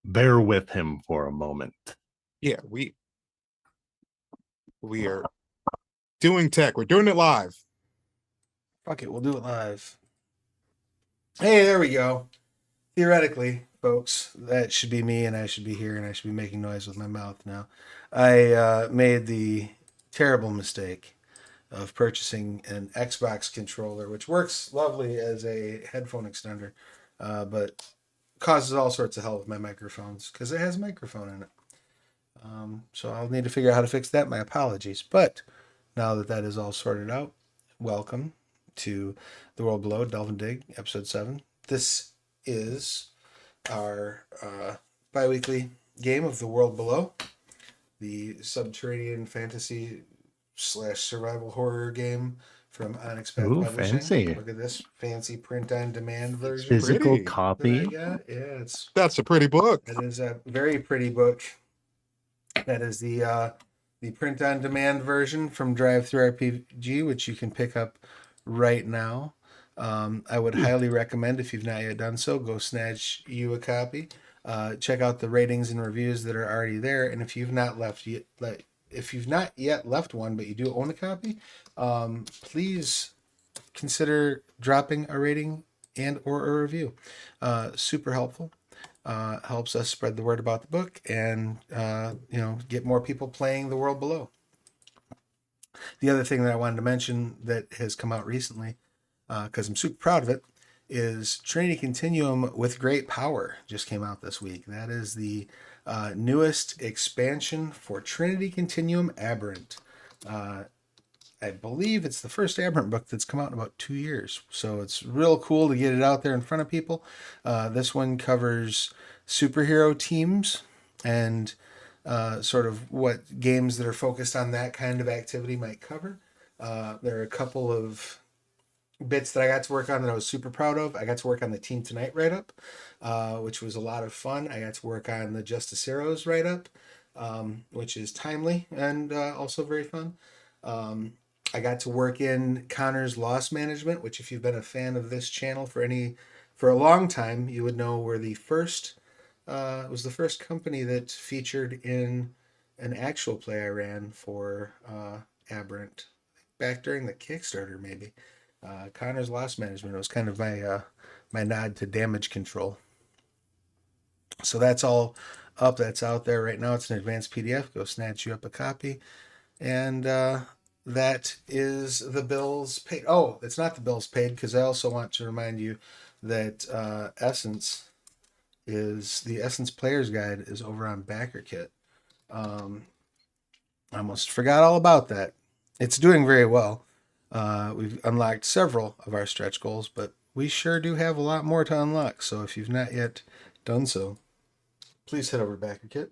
bear with him for a moment. Yeah, we are doing tech. We're doing it live. Fuck it, we'll do it live. Hey, there we go. Theoretically, folks, that should be me, and I should be here, and I should be making noise with my mouth now. I made the terrible mistake of purchasing an Xbox controller, which works lovely as a headphone extender, but causes all sorts of hell with my microphones because it has a microphone in it. So I'll need to figure out how to fix that. My apologies. But now that that is all sorted out, welcome to The World Below, Delve and Dig, Episode 7. This is our bi-weekly game of The World Below, the subterranean fantasy / survival horror game from Onyx Path Ooh, Publishing. fancy. Look at this fancy print-on-demand version Physical Pretty. that I copy. got. Yeah, That's a pretty book. it is a very pretty book. That is the print-on-demand version from Drive-Thru RPG, which you can pick up right now. I would highly recommend, if you've not yet done so, go snatch you a copy. Check out the ratings and reviews that are already there, and if you've not yet left one, but you do own a copy, please consider dropping a rating and or a review. Super helpful. Helps us spread the word about the book and get more people playing The World Below. The other thing that I wanted to mention that has come out recently, because I'm super proud of it, is Trinity Continuum with Great Power just came out this week. That is the newest expansion for Trinity Continuum Aberrant. I believe it's the first Aberrant book that's come out in about 2 years. So it's real cool to get it out there in front of people. This one covers superhero teams and sort of what games that are focused on that kind of activity might cover. There are a couple of bits that I got to work on that I was super proud of. I got to work on the Team Tonight write-up, which was a lot of fun. I got to work on the Justiciaros write-up, which is timely and also very fun. I got to work in Connor's Loss Management, which if you've been a fan of this channel for a long time, you would know we're the first, it was the first company that featured in an actual play I ran for Aberrant back during the Kickstarter, maybe. Connor's Loss Management was kind of my nod to damage control. So that's all up, that's out there right now. It's an advanced PDF. Go snatch you up a copy. And that is the bills paid. Oh, it's not the bills paid, because I also want to remind you that Essence Player's Guide is over on BackerKit. I almost forgot all about that. It's doing very well. We've unlocked several of our stretch goals, but we sure do have a lot more to unlock. So if you've not yet done so, please head over to BackerKit.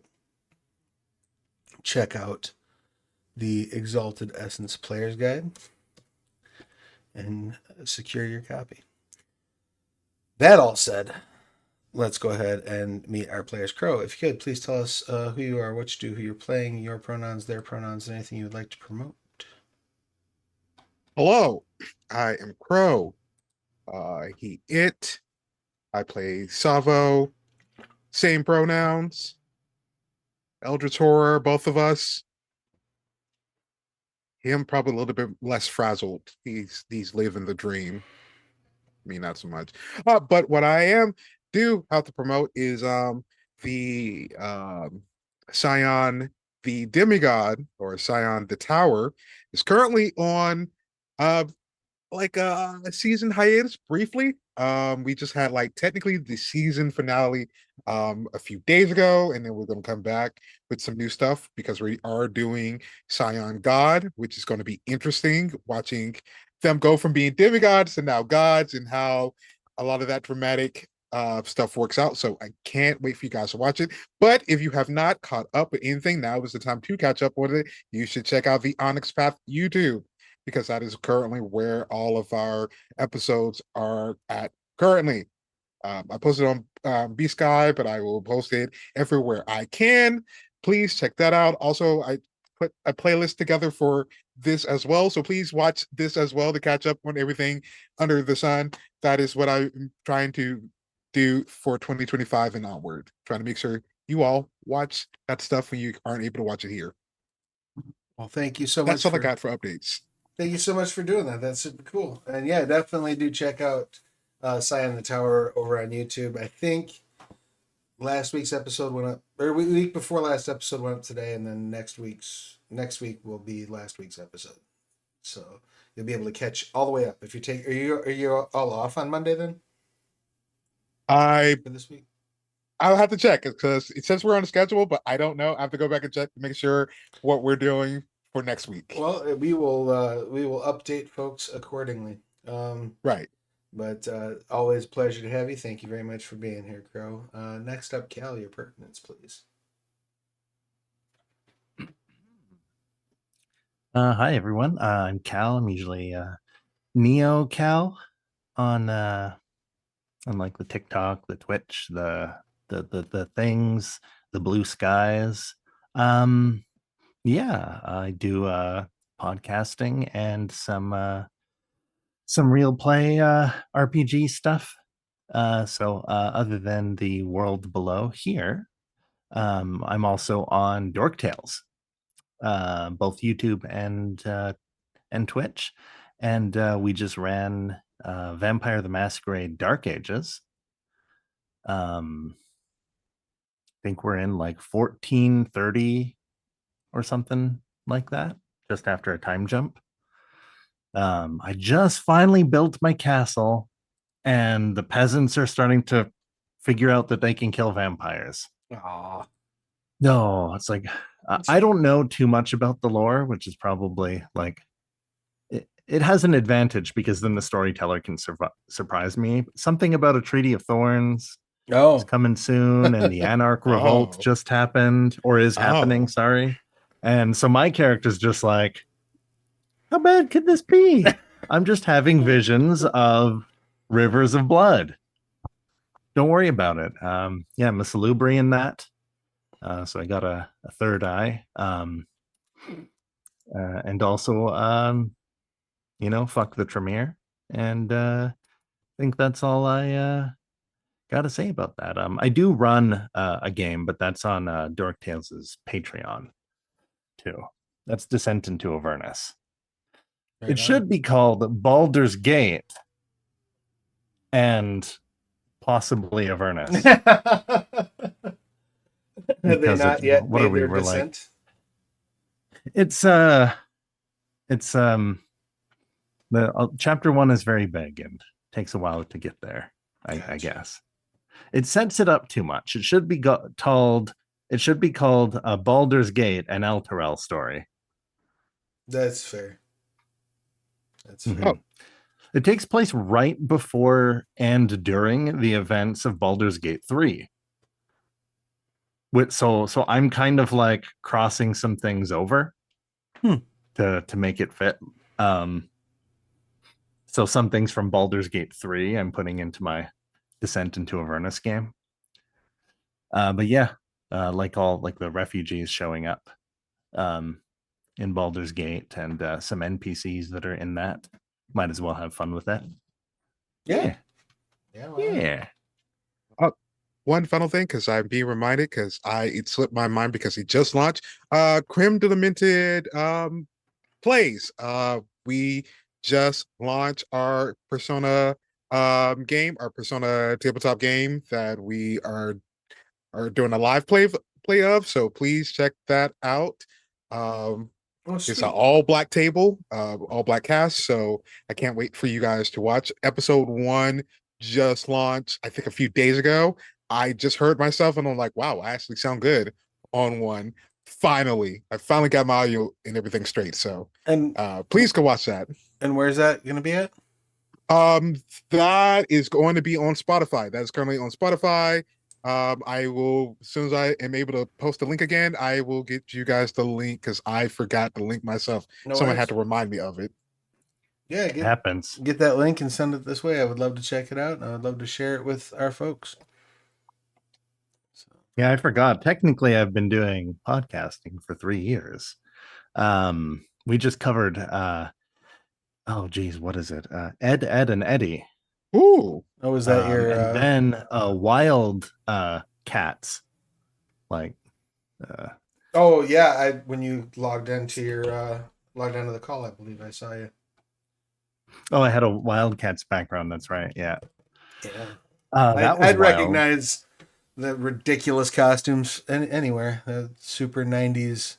Check out the Exalted Essence Player's Guide and secure your copy. That all said, let's go ahead and meet our player's crow. If you could, please tell us who you are, what you do, who you're playing, your pronouns, their pronouns, and anything you would like to promote. Hello, I am Crow. He, it. I play Savo. Same pronouns. Eldritch Horror, both of us. Him probably a little bit less frazzled. He's living the dream. Me not so much. But what I do have to promote is the Scion the Demigod, or Scion the Tower, is currently on like a season hiatus briefly. We just had like technically the season finale a few days ago, and then we're going to come back with some new stuff because we are doing Scion God, which is going to be interesting, watching them go from being demigods to now gods, and how a lot of that dramatic stuff works out. So I can't wait for you guys to watch it. But if you have not caught up with anything, now is the time to catch up with it. You should check out the Onyx Path YouTube, because that is currently where all of our episodes are at currently. I posted on B Sky, but I will post it everywhere I can. Please check that out. Also, I put a playlist together for this as well, so please watch this as well to catch up on everything under the sun. That is what I'm trying to do for 2025 and onward. Trying to make sure you all watch that stuff when you aren't able to watch it here. Well, thank you so That's much all I got for updates. thank you so much for doing that. That's super cool. And yeah, definitely do check out Sign in the Tower over on YouTube. I think last week's episode went up, or week before last episode went up today, and then next week will be last week's episode. So you'll be able to catch all the way up. If you take, are you all off on Monday then I for this week? I'll have to check because it says we're on a schedule, but I don't know. I have to go back and check to make sure what we're doing for next week. Well, we will update folks accordingly. Right. But always pleasure to have you. Thank you very much for being here, Crow. Next up, Cal, your pertinence, please. Hi everyone. I'm Cal. I'm usually Neo Cal on like the TikTok, the Twitch, the things, the blue skies. Yeah, I do podcasting and some real play RPG stuff. So other than the world below here, I'm also on Dork Tales, both YouTube and Twitch, and we just ran Vampire the Masquerade Dark Ages. I think we're in like 1430 or something like that, just after a time jump. I just finally built my castle, and the peasants are starting to figure out that they can kill vampires. Aw. No, it's like I don't know too much about the lore, which is probably like it has an advantage because then the storyteller can surprise me. Something about a Treaty of Thorns is coming soon, and the Anarch Revolt Oh. just happened or is happening. Oh. Sorry, and so my character's just like, how bad could this be? I'm just having visions of rivers of blood. Don't worry about it. Yeah, I'm a Salubrian that. So I got a third eye. And also, fuck the Tremere. And I think that's all I got to say about that. I do run a game, but that's on Dork Tales' Patreon too. That's Descent into Avernus. It should be called Baldur's Gate and possibly Avernus. Have they not yet made their We're descent? Like, it's the chapter 1 is very big and takes a while to get there. I guess it sets it up too much. It should be called Baldur's Gate, an Elturel story. That's fair. That's fair. Mm-hmm. It takes place right before and during the events of Baldur's Gate 3. So I'm kind of like crossing some things over to make it fit. So some things from Baldur's Gate 3 I'm putting into my Descent into Avernus game. But yeah, like the refugees showing up in Baldur's Gate and some NPCs that are in that. Might as well have fun with that. Yeah. One final thing, because I'm being reminded, because it slipped my mind because it just launched. Creme de la Minted plays. We just launched our Persona game, our Persona tabletop game that we are doing a live play of. So please check that out. It's an all black table, all black cast. So I can't wait for you guys to watch. Episode 1 just launched, I think, a few days ago. I just heard myself and I'm like, wow, I actually sound good on one. Finally, I finally got my audio and everything straight. So and please go watch that. And where's that going to be at? That is going to be on Spotify. That is currently on Spotify. I will, as soon as I am able to post the link again, I will get you guys the link because I forgot the link myself. Someone had to remind me of it. Yeah, it happens. Get that link and send it this way. I would love to check it out. And I would love to share it with our folks. Yeah, I forgot. Technically, I've been doing podcasting for 3 years. We just covered oh geez, what is it? Ed, and Eddie. Ooh. Oh, was that your? And then wild cats, like. Oh yeah, I when you logged into the call, I believe I saw you. Oh, I had a Wildcats background. That's right. Yeah. Yeah, That was I'd wild. recognize the ridiculous costumes anywhere. The super '90s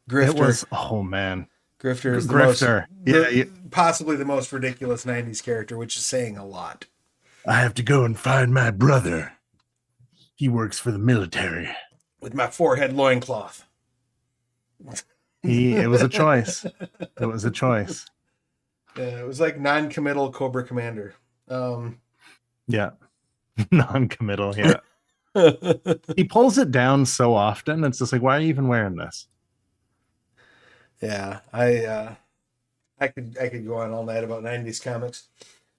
grifter. It was. Oh man, Grifter is Grifter. possibly the most ridiculous '90s character, which is saying a lot. I have to go and find my brother. He works for the military. With my forehead loincloth. It was a choice. It was a choice. Yeah, it was like non-committal Cobra Commander. Yeah. Non-committal. Yeah. He pulls it down so often. It's just like, why are you even wearing this? Yeah, I could go on all night about '90s comics,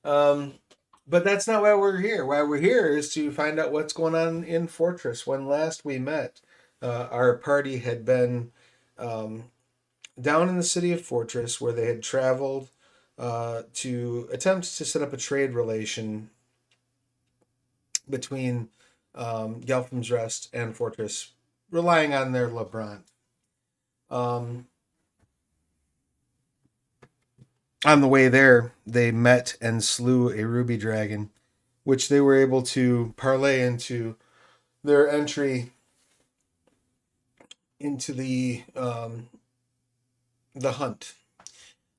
but that's not why we're here. Why we're here is to find out what's going on in Fortress. When last we met, our party had been down in the city of Fortress, where they had traveled to attempt to set up a trade relation between Gelphim's Rest and Fortress, relying on their LeBron. On the way there, they met and slew a ruby dragon, which they were able to parlay into their entry into the hunt.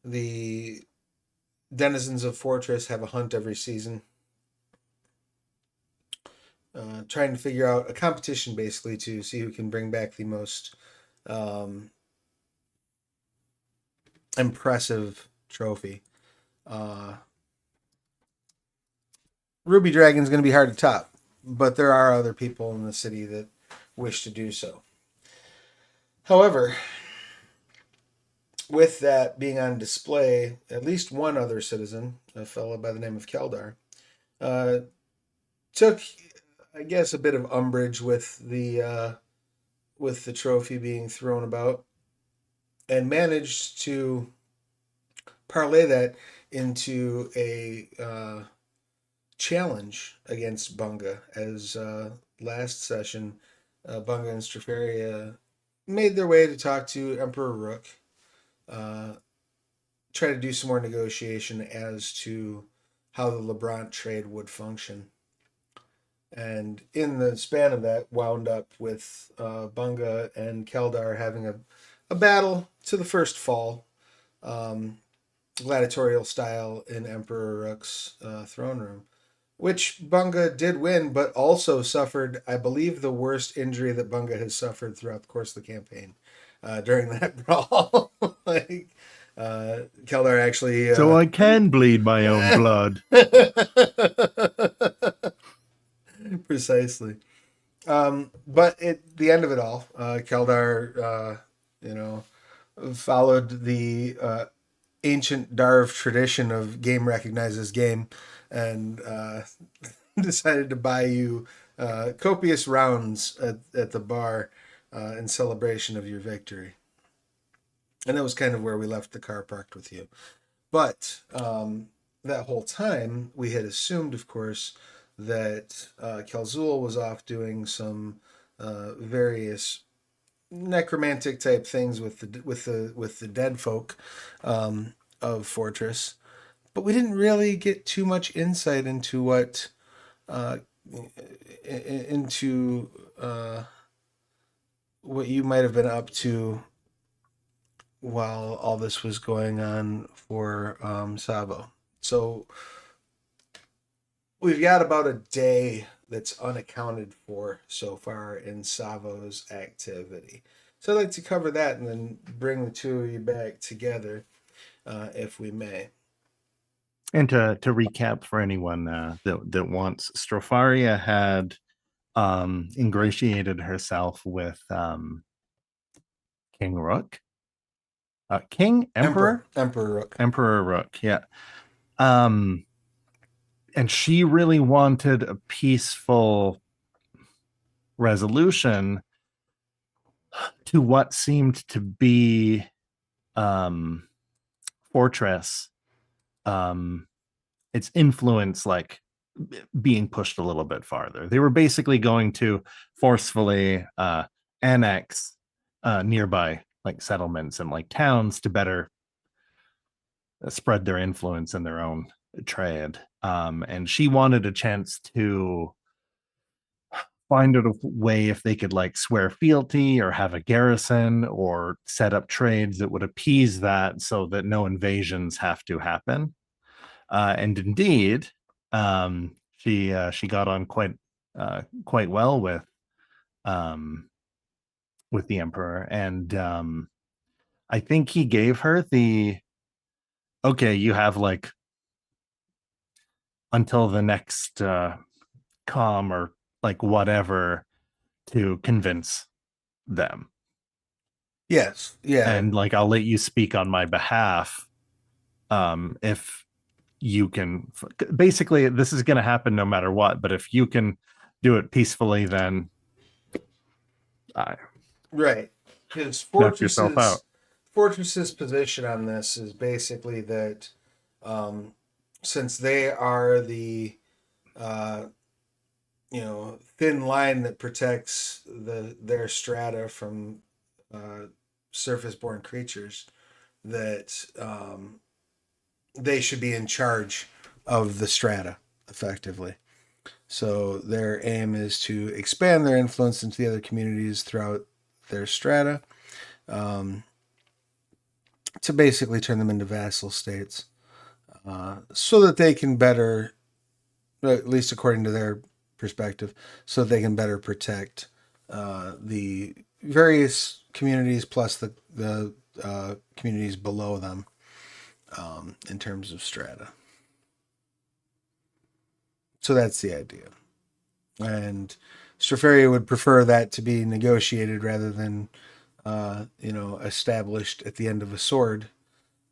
The denizens of Fortress have a hunt every season, trying to figure out a competition basically to see who can bring back the most impressive trophy. Ruby Dragon's going to be hard to top, but there are other people in the city that wish to do so. However, with that being on display, at least one other citizen, a fellow by the name of Keldar, took, I guess, a bit of umbrage with the trophy being thrown about, and managed to parlay that into a challenge against Bunga. As last session, Bunga and Straferia made their way to talk to Emperor Rook, try to do some more negotiation as to how the LeBron trade would function. And in the span of that, wound up with Bunga and Keldar having a battle to the first fall, gladiatorial style in Emperor Rook's throne room, which Bunga did win, but also suffered, I believe, the worst injury that Bunga has suffered throughout the course of the campaign during that brawl. Keldar actually... so I can bleed my own blood. Precisely. But at the end of it all, Keldar, followed the ancient Darv tradition of game recognizes game, and decided to buy you copious rounds at the bar in celebration of your victory. And that was kind of where we left the car parked with you. But that whole time, we had assumed, of course, that Kelzul was off doing some various necromantic type things with the dead folk of Fortress, but we didn't really get too much insight into what what you might have been up to while all this was going on for Savo. So we've got about a day that's unaccounted for so far in Savo's activity. So I'd like to cover that and then bring the two of you back together, if we may. And to recap for anyone that wants, Stropharia had ingratiated herself with King Rook. Emperor Rook. Emperor Rook, yeah. And she really wanted a peaceful resolution to what seemed to be Fortress, its influence like being pushed a little bit farther. They were basically going to forcefully annex nearby like settlements and like towns to better spread their influence in their own trade. And she wanted a chance to find out a way if they could like swear fealty or have a garrison or set up trades that would appease that so that no invasions have to happen. And indeed, she got on quite well with the emperor, and I think he gave her the okay. You have like until the next com or like whatever to convince them, Yes. Yeah. and like I'll let you speak on my behalf if you can. Basically, this is going to happen no matter what, but if you can do it peacefully, then Right. Because knock yourself out. Fortress's position on this is basically that since they are the thin line that protects their strata from surface-born creatures, that they should be in charge of the strata effectively. So their aim is to expand their influence into the other communities throughout their strata, to basically turn them into vassal states, so that they can better, at least according to their perspective, so they can better protect the various communities plus the communities below them in terms of strata. So that's the idea. And Straferia would prefer that to be negotiated rather than, established at the end of a sword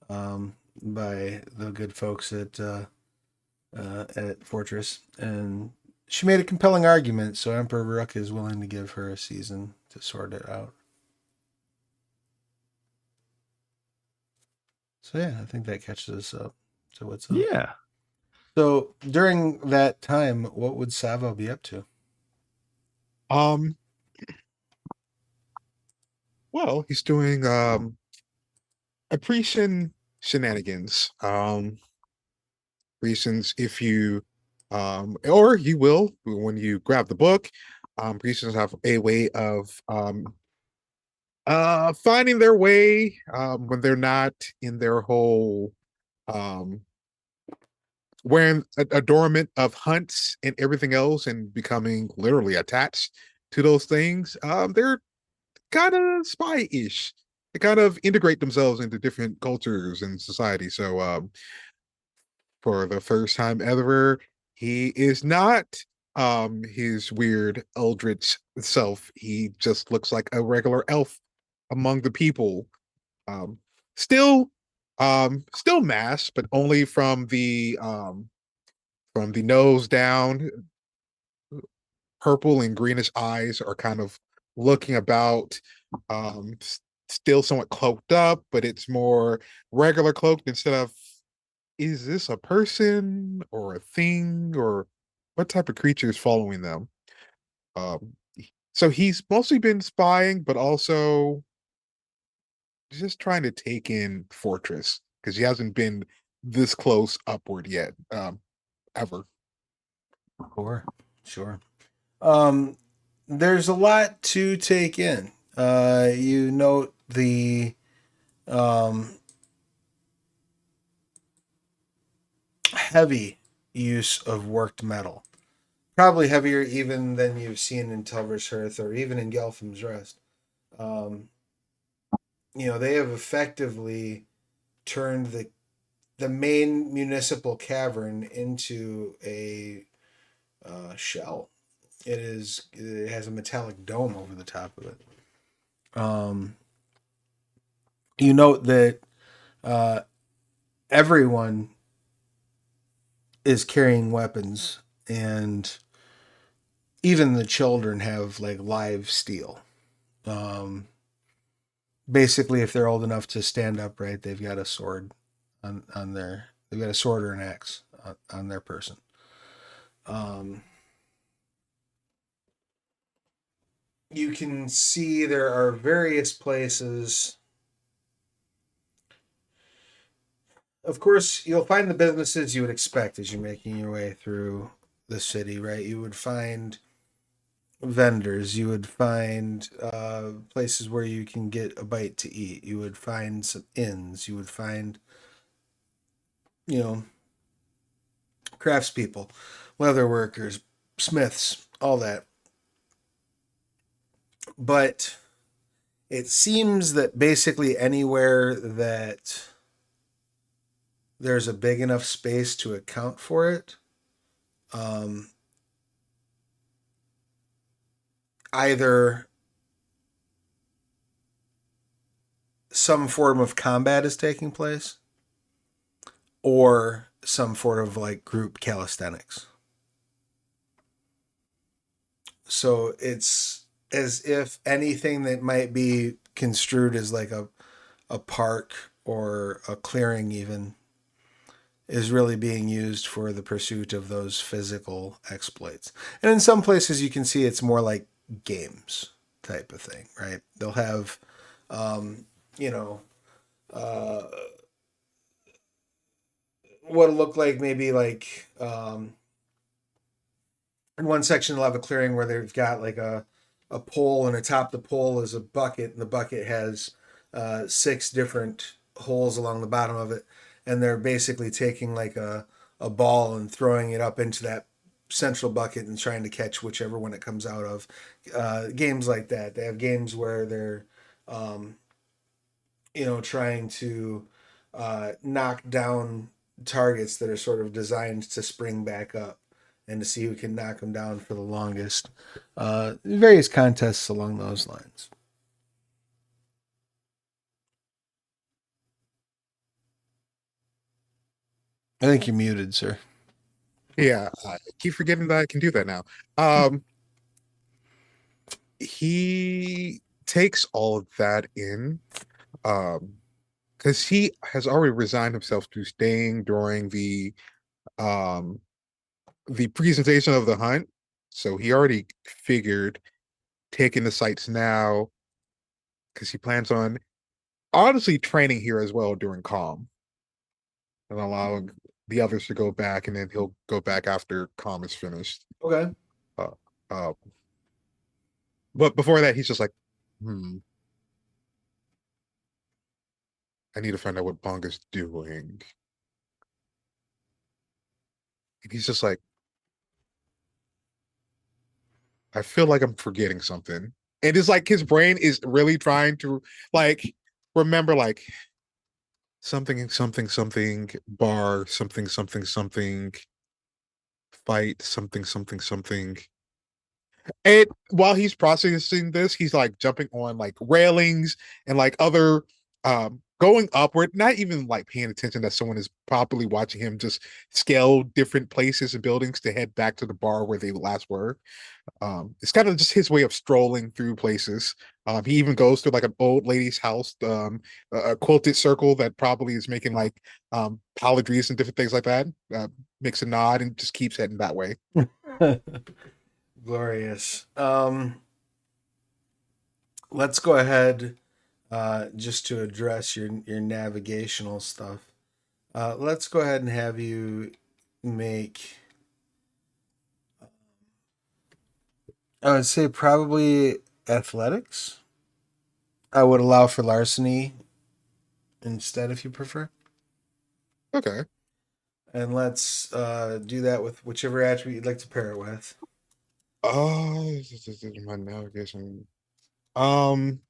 by the good folks at Fortress. And she made a compelling argument, so Emperor Rook is willing to give her a season to sort it out. So yeah, I think that catches us up to what's up. Yeah. So during that time, what would Savo be up to? Well, he's doing Appreciation shenanigans. Reasons if you or you will when you grab the book. Reasons have a way of finding their way when they're not in their whole wearing adornment of hunts and everything else and becoming literally attached to those things. They're kind of spy-ish. They kind of integrate themselves into different cultures and society. So for the first time ever, he is not his weird eldritch self. He just looks like a regular elf among the people. Um still still masked, but only from the nose down. Purple and greenish eyes are kind of looking about, still somewhat cloaked up, but it's more regular cloaked instead of, is this a person or a thing or what type of creature is following them? Um, so he's mostly been spying, but also just trying to take in Fortress because he hasn't been this close upward yet, ever. Sure. There's a lot to take in. You note the heavy use of worked metal. Probably heavier even than you've seen in Telver's Hearth or even in Gelphim's Rest. They have effectively turned the main municipal cavern into a shell. It has a metallic dome over the top of it. You note that everyone is carrying weapons, and even the children have like live steel. Basically, if they're old enough to stand upright, they've got a sword they've got a sword or an axe on their person. You can see there are various places. Of course, you'll find the businesses you would expect as you're making your way through the city, right? You would find vendors, you would find places where you can get a bite to eat, you would find some inns, you would find, you know, craftspeople, leather workers, smiths, all that. But it seems that basically anywhere that there's a big enough space to account for it, um, either some form of combat is taking place or some form of like group calisthenics. So it's as if anything that might be construed as like a park or a clearing even is really being used for the pursuit of those physical exploits. And in some places you can see it's more like games type of thing, right? They'll have, you know, uh, what'll look like maybe like in one section they'll have a clearing where they've got like a pole, and atop the pole is a bucket, and the bucket has 6 different holes along the bottom of it, and they're basically taking like a ball and throwing it up into that central bucket and trying to catch whichever one it comes out of. Games like that. They have games where they're um, trying to knock down targets that are sort of designed to spring back up and to see who can knock them down for the longest. Various contests along those lines. I think you're muted, sir. Yeah, I keep forgetting that I can do that now. He takes all of that in, because he has already resigned himself to staying during the presentation of the hunt. So he already figured taking the sites now, because he plans on honestly training here as well during calm and allowing the others to go back, and then he'll go back after calm is finished. Okay. Uh, uh, but before that, he's just like, hmm, I need to find out what Bonga's doing. And he's just like, I feel like I'm forgetting something. And it's like his brain is really trying to like remember like something something something bar something something something fight something something something. And while he's processing this, he's like jumping on like railings and like other going upward, not even like paying attention that someone is properly watching him just scale different places and buildings to head back to the bar where they last were. It's kind of just his way of strolling through places. He even goes to like an old lady's house, a quilted circle that probably is making like paladries and different things like that. Makes a nod and just keeps heading that way. Glorious. Let's go ahead just to address your navigational stuff. Let's go ahead and have you make, I would say probably athletics. I would allow for larceny instead if you prefer. Okay. And let's do that with whichever attribute you'd like to pair it with. This is my navigation. Um,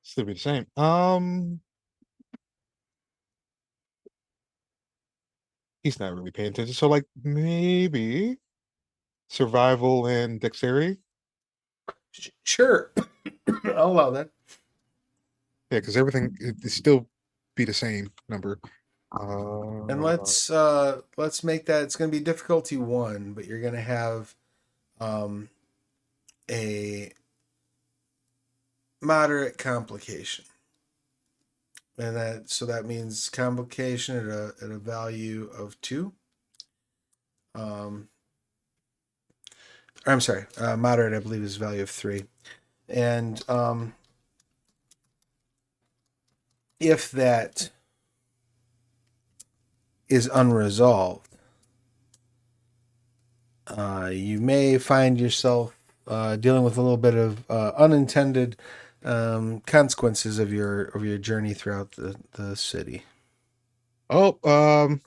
Still be the same. He's not really paying attention. So like maybe survival and dexterity. Sure. I'll allow that. Yeah, because everything it still be the same number. And let's make that, it's going to be difficulty 1, but you're going to have a moderate complication. And that means complication at a value of 2. I'm sorry, moderate, I believe, is a value of 3. And if that is unresolved, you may find yourself dealing with a little bit of unintended consequences of your journey throughout the city. Oh,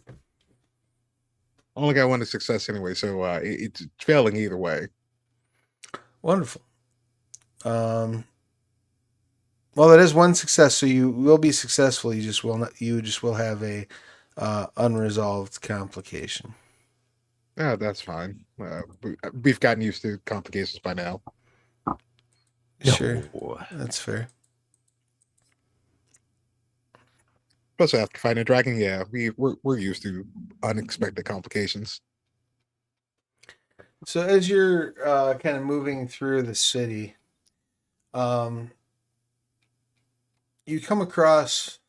only got one success anyway, so it's failing either way. Wonderful. Well, that is one success, so you will be successful. You just will not. You just will have a unresolved complication. Yeah, that's fine. We've gotten used to complications by now. Sure, No. that's fair. Plus, after fighting a dragon, yeah, we're used to unexpected complications. So as you're kind of moving through the city, you come across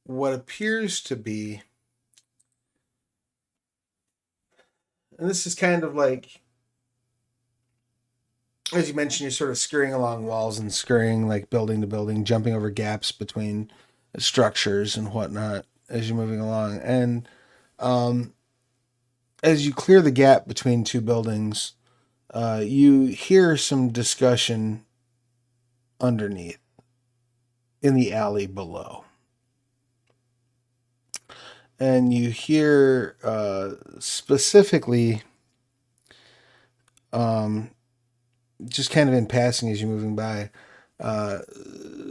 what appears to be, and this is kind of like, as you mentioned, you're sort of scurrying along walls and scurrying like building to building, jumping over gaps between structures and whatnot as you're moving along. And as you clear the gap between 2 buildings, you hear some discussion underneath in the alley below. And you hear specifically, just kind of in passing as you're moving by,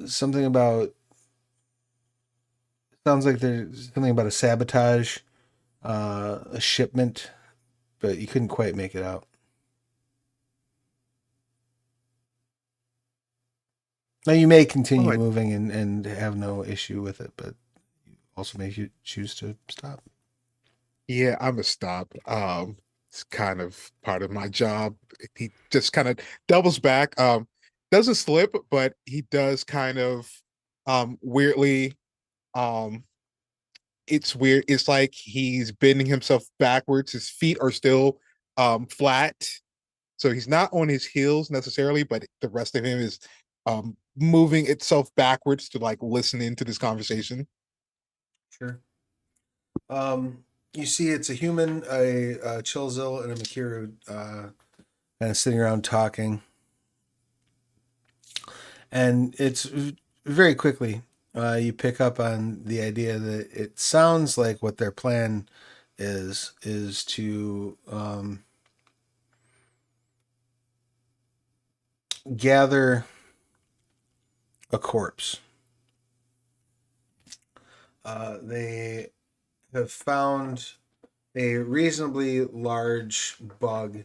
something about, sounds like there's something about a sabotage, a shipment, but you couldn't quite make it out. Now you may continue moving and have no issue with it, but you also may choose to stop. Yeah, I'm a stop. It's kind of part of my job. He just kind of doubles back. Doesn't slip, but he does kind of weirdly. Um, it's weird. It's like he's bending himself backwards. His feet are still flat, so he's not on his heels necessarily, but the rest of him is moving itself backwards to like listen into this conversation. Sure. You see, it's a human, a Chilzil, and a Makiru, kind of sitting around talking, and it's very quickly you pick up on the idea that it sounds like what their plan is to gather a corpse. They have found a reasonably large bug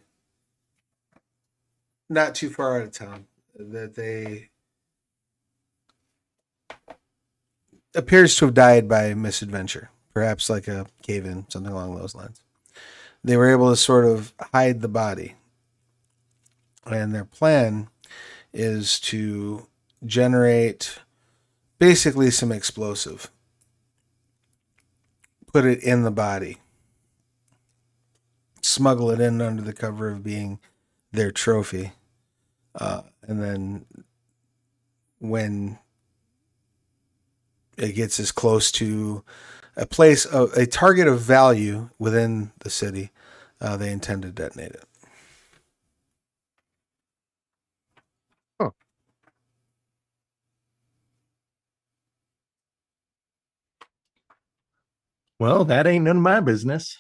not too far out of town that they appears to have died by misadventure, perhaps like a cave-in, something along those lines. They were able to sort of hide the body, and their plan is to generate basically some explosive, put it in the body, smuggle it in under the cover of being their trophy, and then when it gets as close to a place, a target of value within the city, they intend to detonate it. Huh. Well, that ain't none of my business.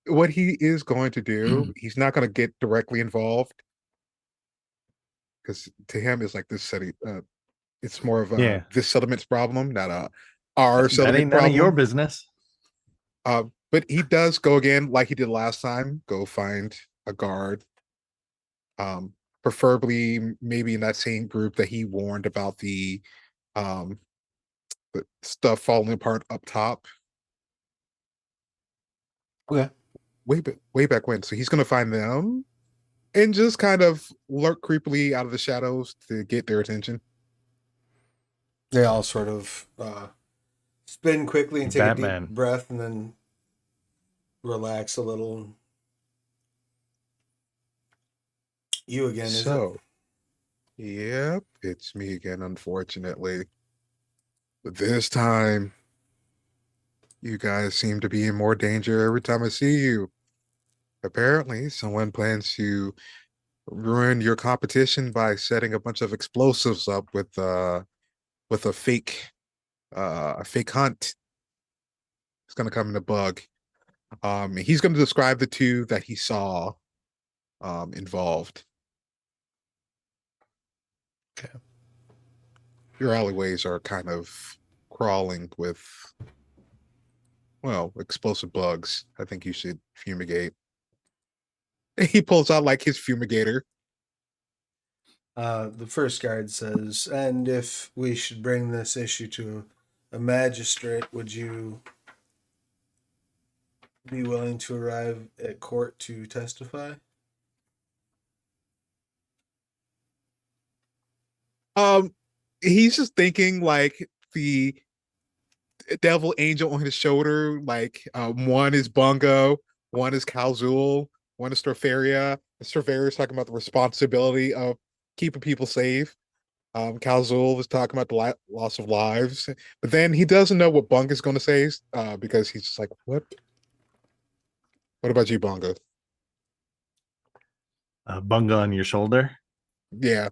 What he is going to do, he's not going to get directly involved because to him it's like this city. It's more of a this settlement's problem, not our That settlement ain't none problem. of your business. But he does go again like he did last time. Go find a guard. Preferably maybe in that same group that he warned about um the stuff falling apart up top. Okay. way back when. So he's gonna find them and just kind of lurk creepily out of the shadows to get their attention. They all sort of spin quickly and take a deep Batman. breath and then relax a little. You again, is it? So, yep, it's me again, unfortunately. But this time, you guys seem to be in more danger every time I see you. Apparently, someone plans to ruin your competition by setting a bunch of explosives up with a fake hunt. It's gonna come in a bug. He's gonna describe the two that he saw involved. Okay. Your alleyways are kind of crawling with, well, explosive bugs. I think you should fumigate. He pulls out like his fumigator. The first guard says, and if we should bring this issue to a magistrate, would you be willing to arrive at court to testify? Um, he's just thinking like the devil angel on his shoulder. Like one is Bungo, one is Calzul, one is Stropharia. Stropharia is talking about the responsibility of keeping people safe. Calzul was talking about the loss of lives, but then he doesn't know what Bunga is going to say because he's just like, "What? What about you, Bunga?" Bunga on your shoulder. Yeah,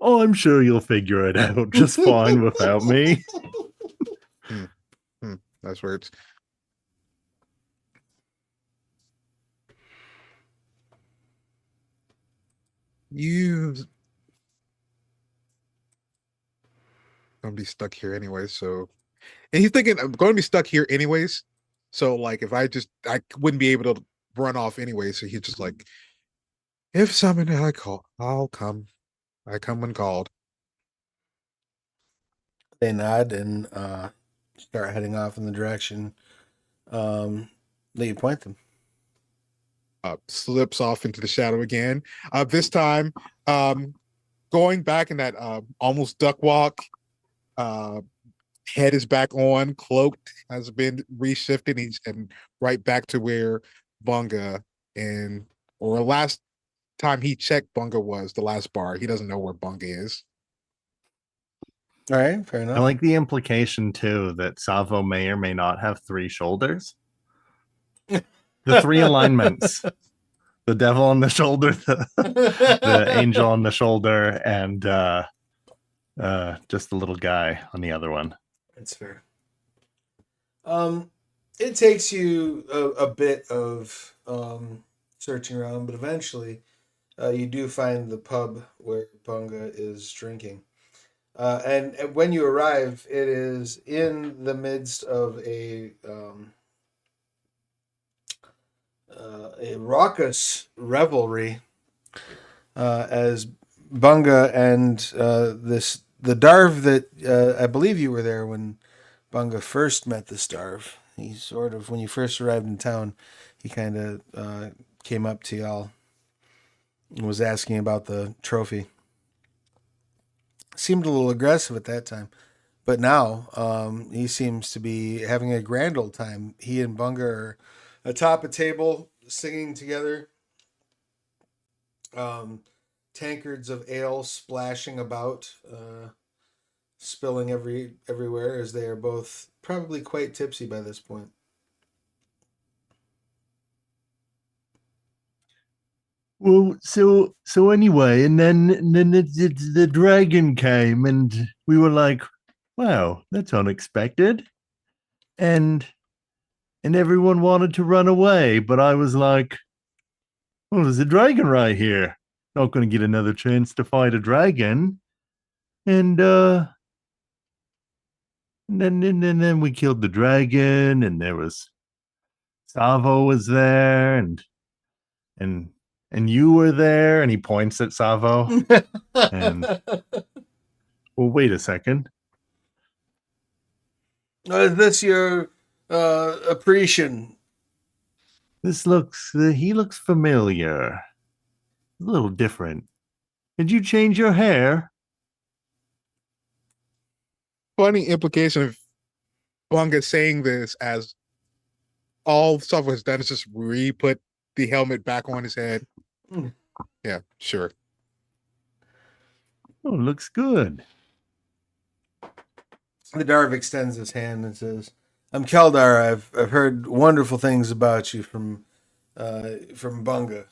Oh, I'm sure you'll figure it out just fine without me. that's where it's. You gonna be stuck here anyway, so and he's thinking I'm going to be stuck here anyways. So like if I wouldn't be able to run off anyway. So he's just like, if someone I call, I'll come. I come when called. They nod and start heading off in the direction that you point them. Slips off into the shadow again. This time, going back in that almost duck walk. Uh, Head is back on, cloaked has been reshifted. He's and right back to where Bunga and or last time he checked Bunga was the last bar. He doesn't know where Bunga is. All right, fair I enough. like the implication too that Savo may or may not have three shoulders. The three alignments: the devil on the shoulder, the angel on the shoulder, and just the little guy on the other one. That's fair. It takes you a bit of searching around, but eventually you do find the pub where Bunga is drinking. And when you arrive, it is in the midst of a raucous revelry as Bunga and the Darv that I believe you were there when Bunga first met the Starve. He sort of, when you first arrived in town, he kind of came up to y'all and was asking about the trophy. Seemed a little aggressive at that time, but now he seems to be having a grand old time. He and Bunga are atop a table singing together. Tankards of ale splashing about, spilling everywhere as they are both probably quite tipsy by this point. Well, so anyway, and then the dragon came, and we were like, "Wow, that's unexpected," and everyone wanted to run away, but I was like, "Well, there's a dragon right here. Not going to get another chance to fight a dragon," and then we killed the dragon, and there was Savo was there, and and you were there, and he points at Savo, and well, wait a second. Is this your Appreciation. He looks familiar. A little different. Did you change your hair? Funny implication of Bunga saying this as all stuff was done is just re-put the helmet back on his head. Mm. Yeah, sure. Oh, looks good. The Darv extends his hand and says, "I'm Keldar. I've heard wonderful things about you from Bunga."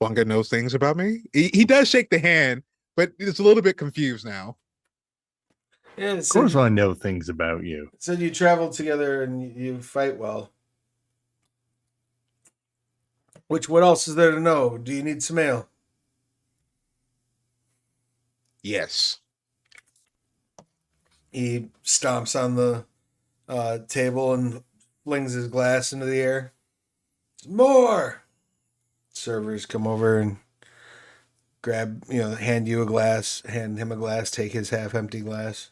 Bunga knows things about me. He does shake the hand, but it's a little bit confused now. Yeah, Of course, I know things about you. it said you traveled together and you fight well. What else is there to know? Do you need some ale? Yes. He stomps on the table and flings his glass into the air. More! Servers come over and grab, hand you a glass, hand him a glass, take his half empty glass.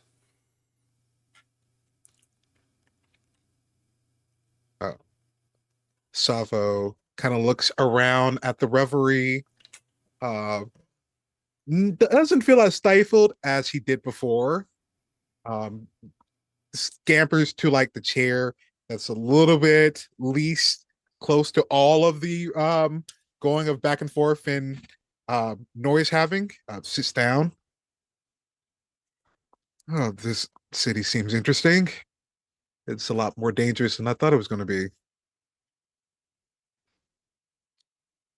Savo kind of looks around at the reverie. Uh, doesn't feel as stifled as he did before. Um, scampers to like the chair that's a little bit least close to all of the going of back and forth and noise having. Sits down. Oh, this city seems interesting. It's a lot more dangerous than I thought it was going to be.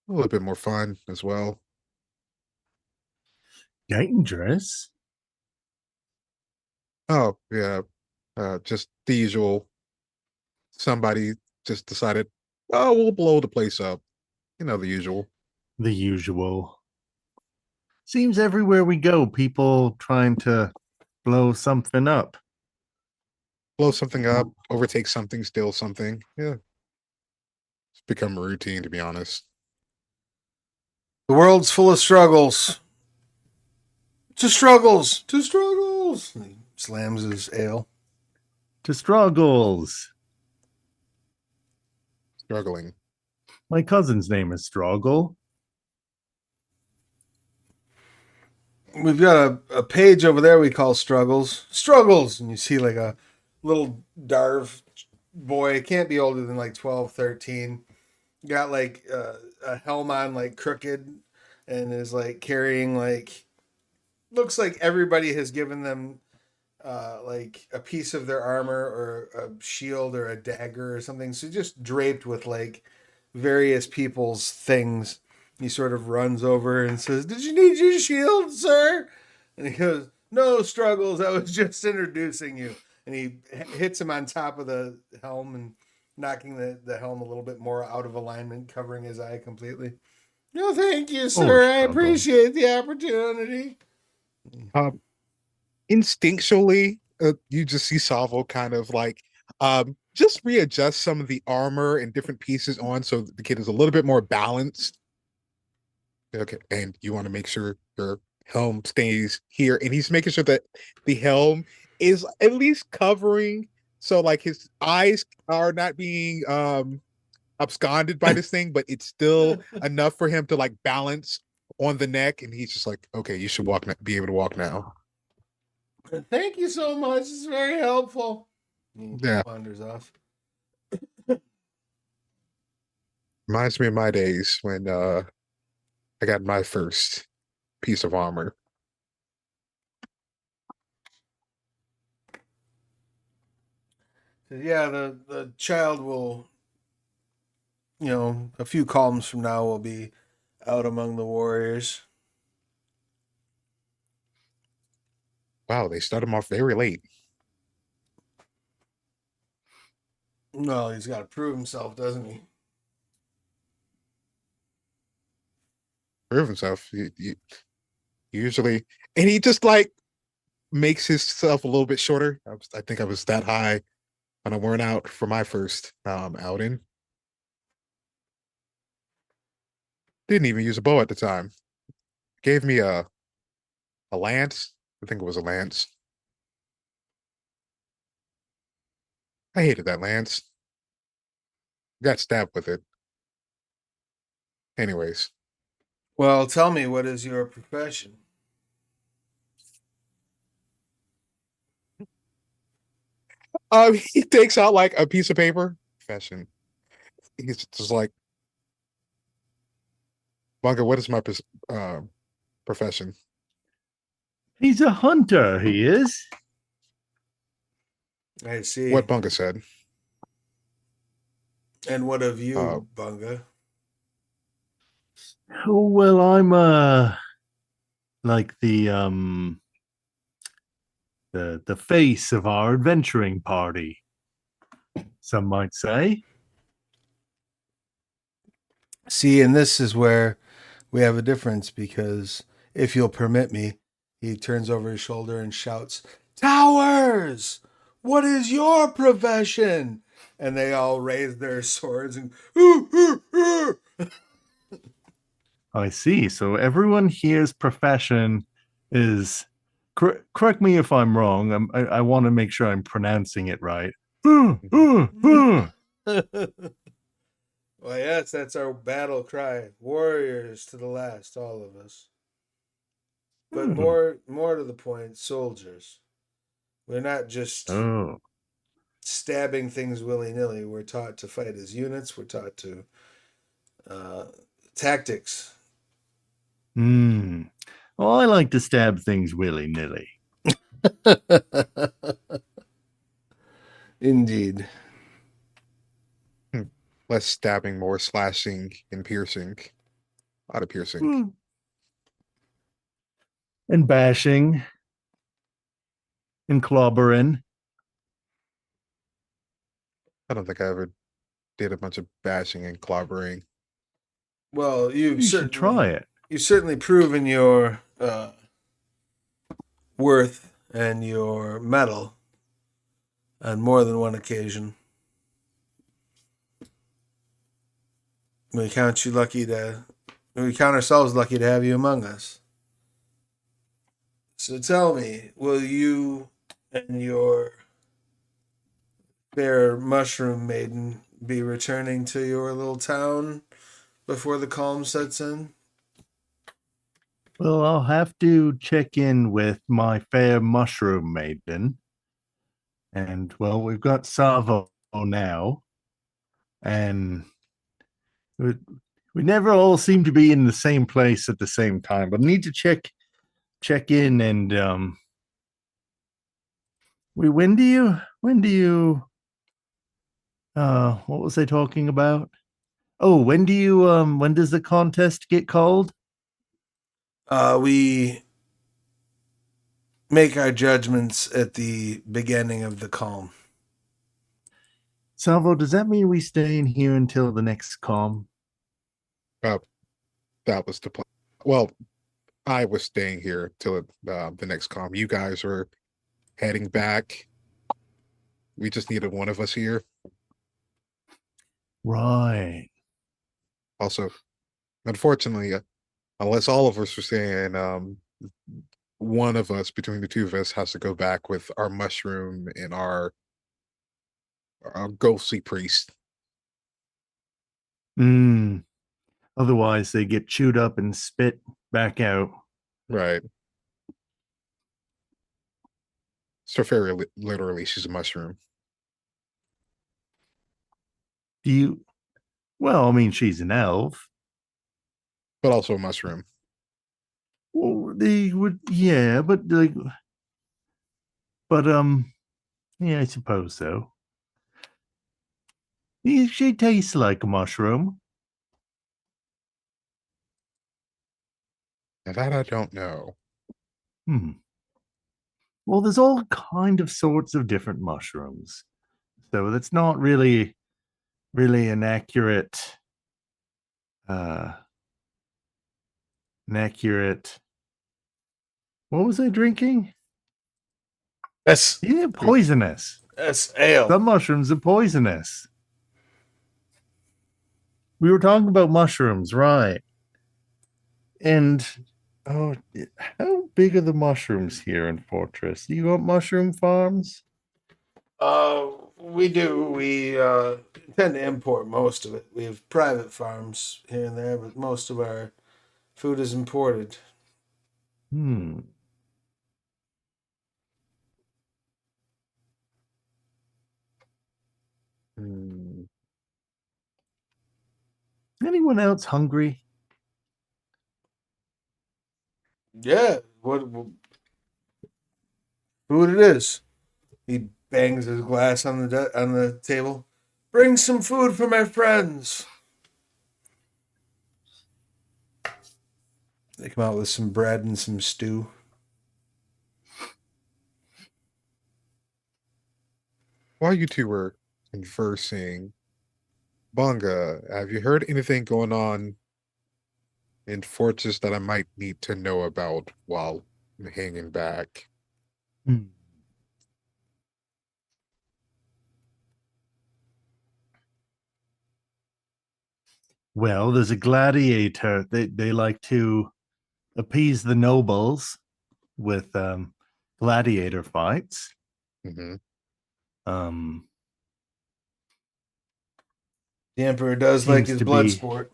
A little bit more fun as well. Dangerous? Oh, yeah. Just the usual. Somebody just decided, oh, we'll blow the place up. You know, the usual. The usual. Seems everywhere we go, people trying to blow something up. Blow something up, overtake something, steal something. Yeah. It's become a routine, to be honest. The world's full of struggles. To struggles! To struggles! He slams his ale. To struggles. Struggling. My cousin's name is Struggle. We've got a page over there we call struggles. Struggles! And you see like a little Darv boy, can't be older than like 12, 13. Got like a helm on, like crooked, and is like carrying like, looks like everybody has given them like a piece of their armor or a shield or a dagger or something. So just draped with like various people's things. He sort of runs over and says, "Did you need your shield, sir?" And he goes, "No struggles. I was just introducing you." And he hits him on top of the helm and knocking the helm a little bit more out of alignment, covering his eye completely. "No, thank you, sir. I Struggle. appreciate the opportunity." Um, Instinctually, you just see Salvo kind of like just readjust some of the armor and different pieces on so the kid is a little bit more balanced. Okay, and you want to make sure your helm stays here, and he's making sure that the helm is at least covering so like his eyes are not being absconded by this thing, but it's still enough for him to like balance on the neck, and he's just like, okay, you should be able to walk now. Thank you so much. It's very helpful. He Yeah. wanders off. Reminds me of my days when I got my first piece of armor. Yeah, the child will, a few columns from now will be out among the warriors. Wow, they start him off very late. No, he's got to prove himself, doesn't he? Prove himself. Usually, and he just like makes himself a little bit shorter. I think I was that high when I went out for my first outing. Didn't even use a bow at the time. Gave me a lance I think it was a lance. I hated that lance. Got stabbed with it. Anyways, Well, tell me, what is your profession? he takes out like a piece of paper. Profession. He's just like, Bunga, what is my profession? He's a hunter, he is. I see. What Bunga said. And what of you, Bunga? Oh, well, I'm like the face of our adventuring party, some might say. See, and this is where we have a difference because if you'll permit me, he turns over his shoulder and shouts, "Towers! What is your profession?" And they all raise their swords and "Ooh, ooh, ooh." I see. So everyone here's profession is. Correct me if I'm wrong. I want to make sure I'm pronouncing it right. Well, yes, that's our battle cry. Warriors to the last, all of us. But more to the point, soldiers. We're not just Oh. stabbing things willy nilly. We're taught to fight as units. We're taught to tactics. Hmm. Well, I like to stab things willy nilly. Indeed. Less stabbing, more slashing and piercing. A lot of piercing. And bashing. And clobbering. I don't think I ever did a bunch of bashing and clobbering. Well, You should try it. You've certainly proven your worth and your mettle on more than one occasion. We count ourselves lucky to have you among us. So tell me, will you and your fair mushroom maiden be returning to your little town before the calm sets in? Well, I'll have to check in with my fair mushroom maiden. And, well, we've got Savo now. And we never all seem to be in the same place at the same time. But I need to check in and when do you what was I talking about? Oh, when does the contest get called? We make our judgments at the beginning of the calm. Salvo, does that mean we stay in here until the next calm? That was the plan. Well, I was staying here till the next calm. You guys were heading back. We just needed one of us here. Right. Also, unfortunately, unless all of us were saying, one of us between the two of us has to go back with our mushroom and our ghostly priest. Otherwise, they get chewed up and spit back out. Right. So very literally, she's a mushroom. Well, I mean, she's an elf. But also a mushroom. Well, they would, yeah, yeah, I suppose so. She tastes like a mushroom. Now that I don't know. Well, there's all kind of sorts of different mushrooms, so that's not really an accurate. What was I drinking? That's poisonous. That's ale. Some mushrooms are poisonous. We were talking about mushrooms, right? And Oh, how big are the mushrooms here in Fortress? You got mushroom farms? We do. We tend to import most of it. We have private farms here and there, but most of our food is imported. Hmm. Hmm. Anyone else hungry? Yeah, what food it is? He bangs his glass on on the table. Bring some food for my friends. They come out with some bread and some stew. While you two were conversing, Bunga, have you heard anything going on in Fortress that I might need to know about while I'm hanging back? Hmm. Well, there's a gladiator. They like to appease the nobles with gladiator fights. Hmm. Um, The Emperor does like seems his to blood be sport.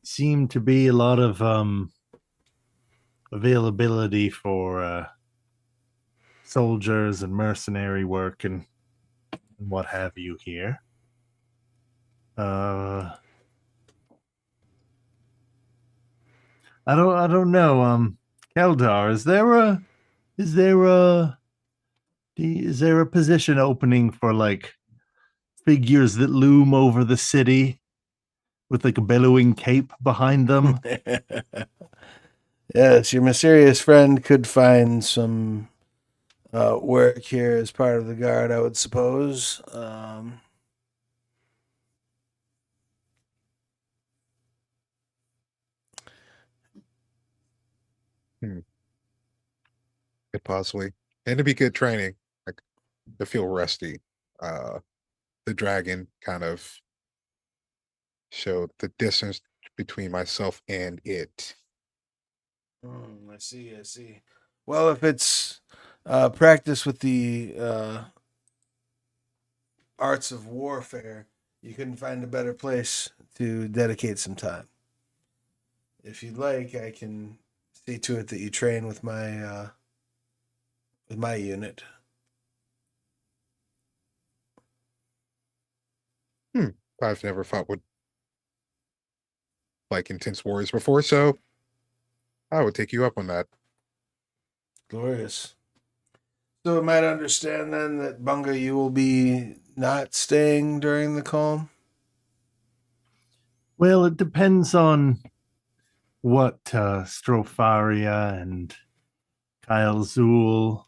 seem to be a lot of availability for soldiers and mercenary work and what have you here. Uh, I don't know. Keldar, is there a is there a position opening for like figures that loom over the city with like a billowing cape behind them? Yes, your mysterious friend could find some work here as part of the guard, I would suppose. Hmm. Could possibly. And it'd be good training. Like to feel rusty. Uh the dragon kind of showed the distance between myself and it. I see, I see. Well, if it's practice with the arts of warfare, you couldn't find a better place to dedicate some time. If you'd like, I can see to it that you train with my unit. Hmm. I've never fought with like intense warriors before, so I would take you up on that. Glorious. So I might understand then that Bunga, you will be not staying during the calm. Well, it depends on what Stropharia and Kyle Zool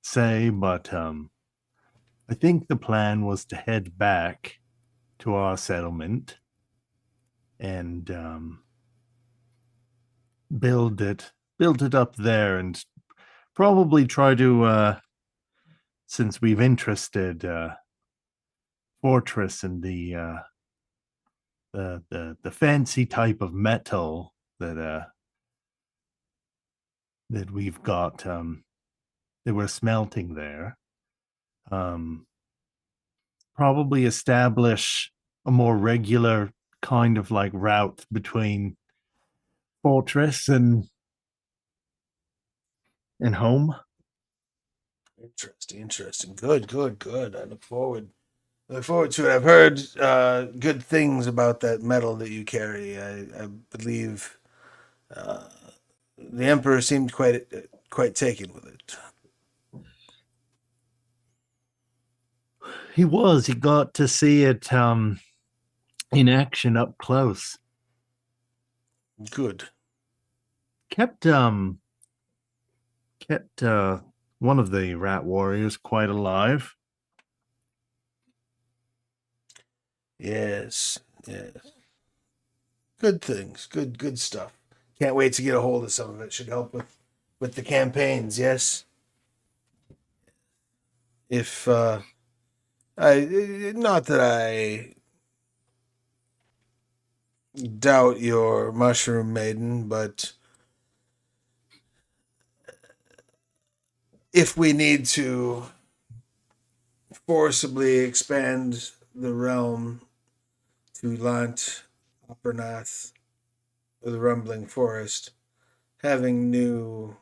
say, but I think the plan was to head back to our settlement and build it up there, and probably try to since we've interested Fortress in the fancy type of metal that we've got that we're smelting there. Um, Probably establish a more regular kind of like route between Fortress and home. Interesting, interesting. Good, good, good. I look forward to it. I've heard good things about that medal that you carry. I believe uh, the Emperor seemed quite taken with it. He got to see it in action up close. Good. Kept kept one of the rat warriors quite alive. Yes, yes. Good things. Good stuff. Can't wait to get a hold of some of it. Should help with the campaigns. Yes. If I not that I doubt your mushroom maiden, but if we need to forcibly expand the realm to Lant, Uppernath, or the Rumbling Forest, having new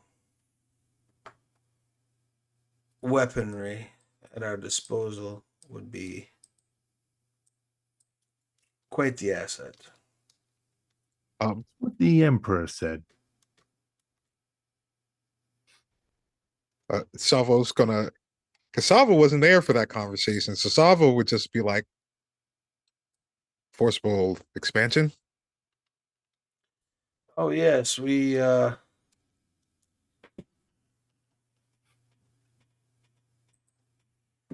weaponry at our disposal would be quite the asset. What the Emperor said. Salvo's gonna, because Salvo wasn't there for that conversation, so Salvo would just be like, forcible expansion. Oh yes, we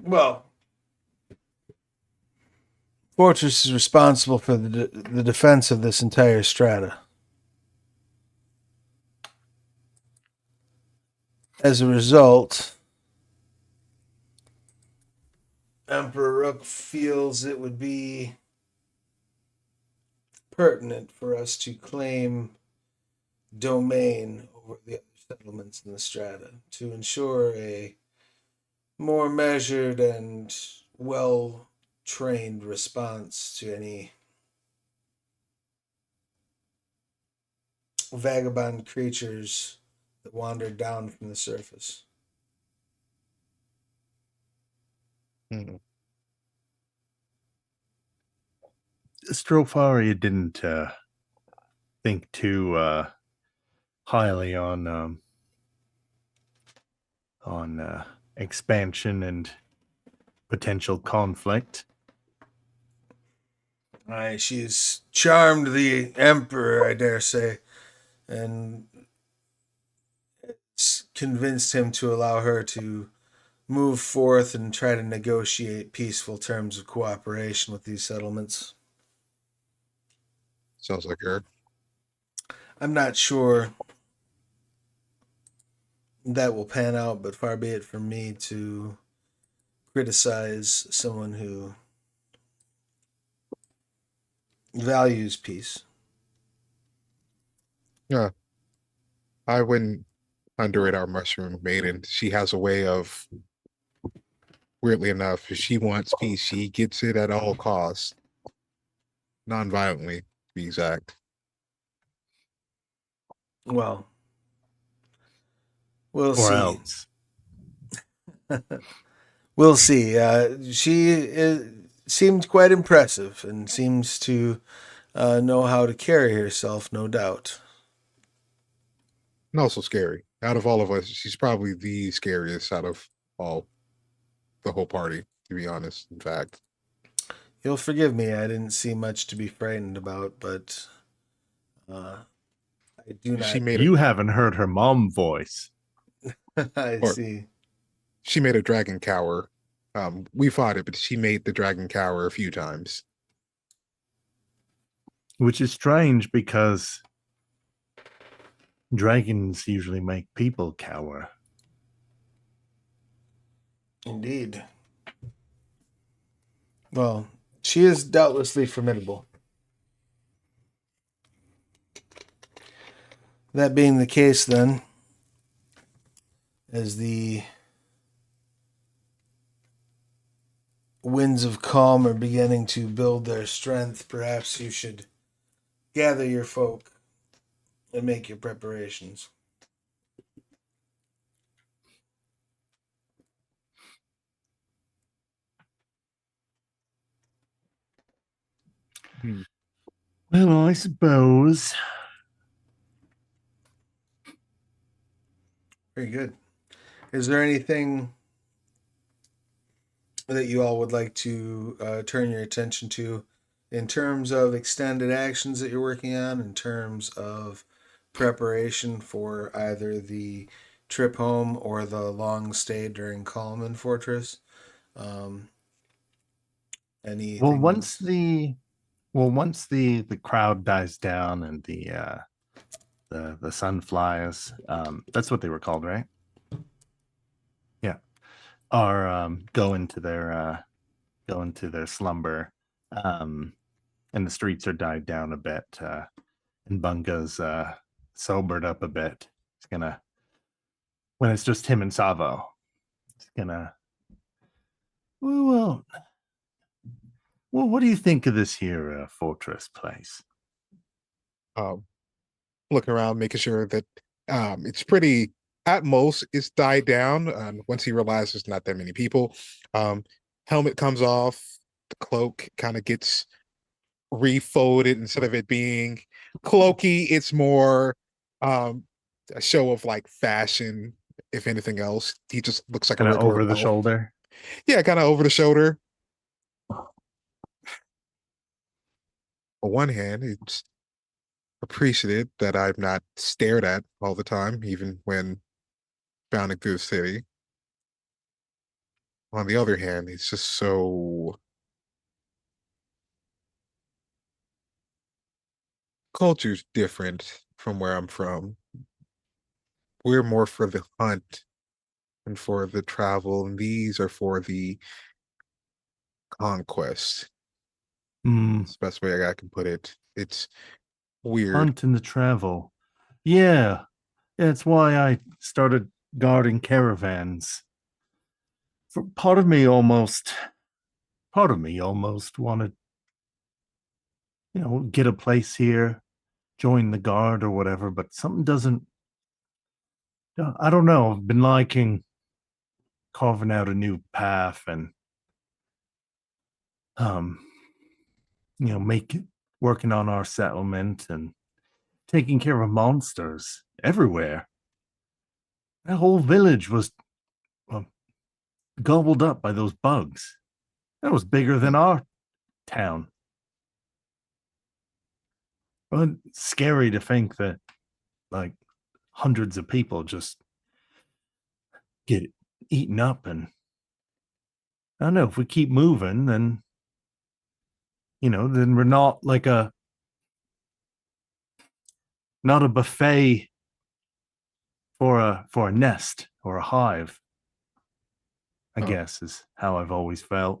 well, Fortress is responsible for the defense of this entire strata. As a result, Emperor Rook feels it would be pertinent for us to claim domain over the other settlements in the strata to ensure a more measured and well trained response to any vagabond creatures that wander down from the surface. Hmm. Strofari didn't think too highly on expansion and potential conflict. Aye, she's charmed the Emperor, I dare say, and it's convinced him to allow her to move forth and try to negotiate peaceful terms of cooperation with these settlements. Sounds like her. I'm not sure that will pan out, but far be it from me to criticize someone who values peace. Yeah, I wouldn't underrate our mushroom maiden. She has a way of, weirdly enough, if she wants peace, she gets it at all costs, non-violently, to be exact. Well, we'll Or see. else. We'll see. Seemed quite impressive and seems to know how to carry herself, no doubt. And also scary. Out of all of us, she's probably the scariest out of all the whole party, to be honest. In fact, You'll forgive me, I didn't see much to be frightened about, but I do she not. made a You haven't heard her mom voice, I or see. she made a dragon cower. We fought it, but she made the dragon cower a few times. which is strange because dragons usually make people cower. Indeed. Well, she is doubtlessly formidable. That being the case, then, as the winds of calm are beginning to build their strength, perhaps you should gather your folk and make your preparations. Hmm. Well, I suppose. Very good. Is there anything that you all would like to turn your attention to in terms of extended actions that you're working on, in terms of preparation for either the trip home or the long stay during Coleman Fortress? Um, Well, anything? once the crowd dies down and the sun flies, that's what they were called, right? Yeah. Or go into their slumber. Um and the streets are died down a bit, and Bunga's sobered up a bit. He's gonna, when it's just him and Savo, he's gonna, well, what do you think of this here fortress place? Um, looking around, making sure that it's pretty. At most, it's died down. Once he realizes there's not that many people, um, helmet comes off. The cloak kind of gets refolded instead of it being cloaky. It's more um, a show of like fashion. If anything else, he just looks like a Kind of regular over the elf. shoulder. Yeah, kind of over the shoulder. On one hand, it's appreciated that I'm not stared at all the time, even when bounding through the city. On the other hand, it's just so culture's different from where I'm from. We're more for the hunt and for the travel, and these are for the conquest. Hmm. It's the best way I can put it. It's weird. Hunt and the travel. Yeah, that's why I started guarding caravans. For part of me almost wanted, get a place here, join the guard or whatever, but something doesn't, I don't know. I've been liking carving out a new path and, um, working on our settlement and taking care of monsters everywhere. That whole village was well, gobbled up by those bugs. That was bigger than our town. Well, it's scary to think that like hundreds of people just get eaten up. And I don't know, if we keep moving, then then we're not like not a buffet for a nest or a hive, I Oh, guess is how I've always felt.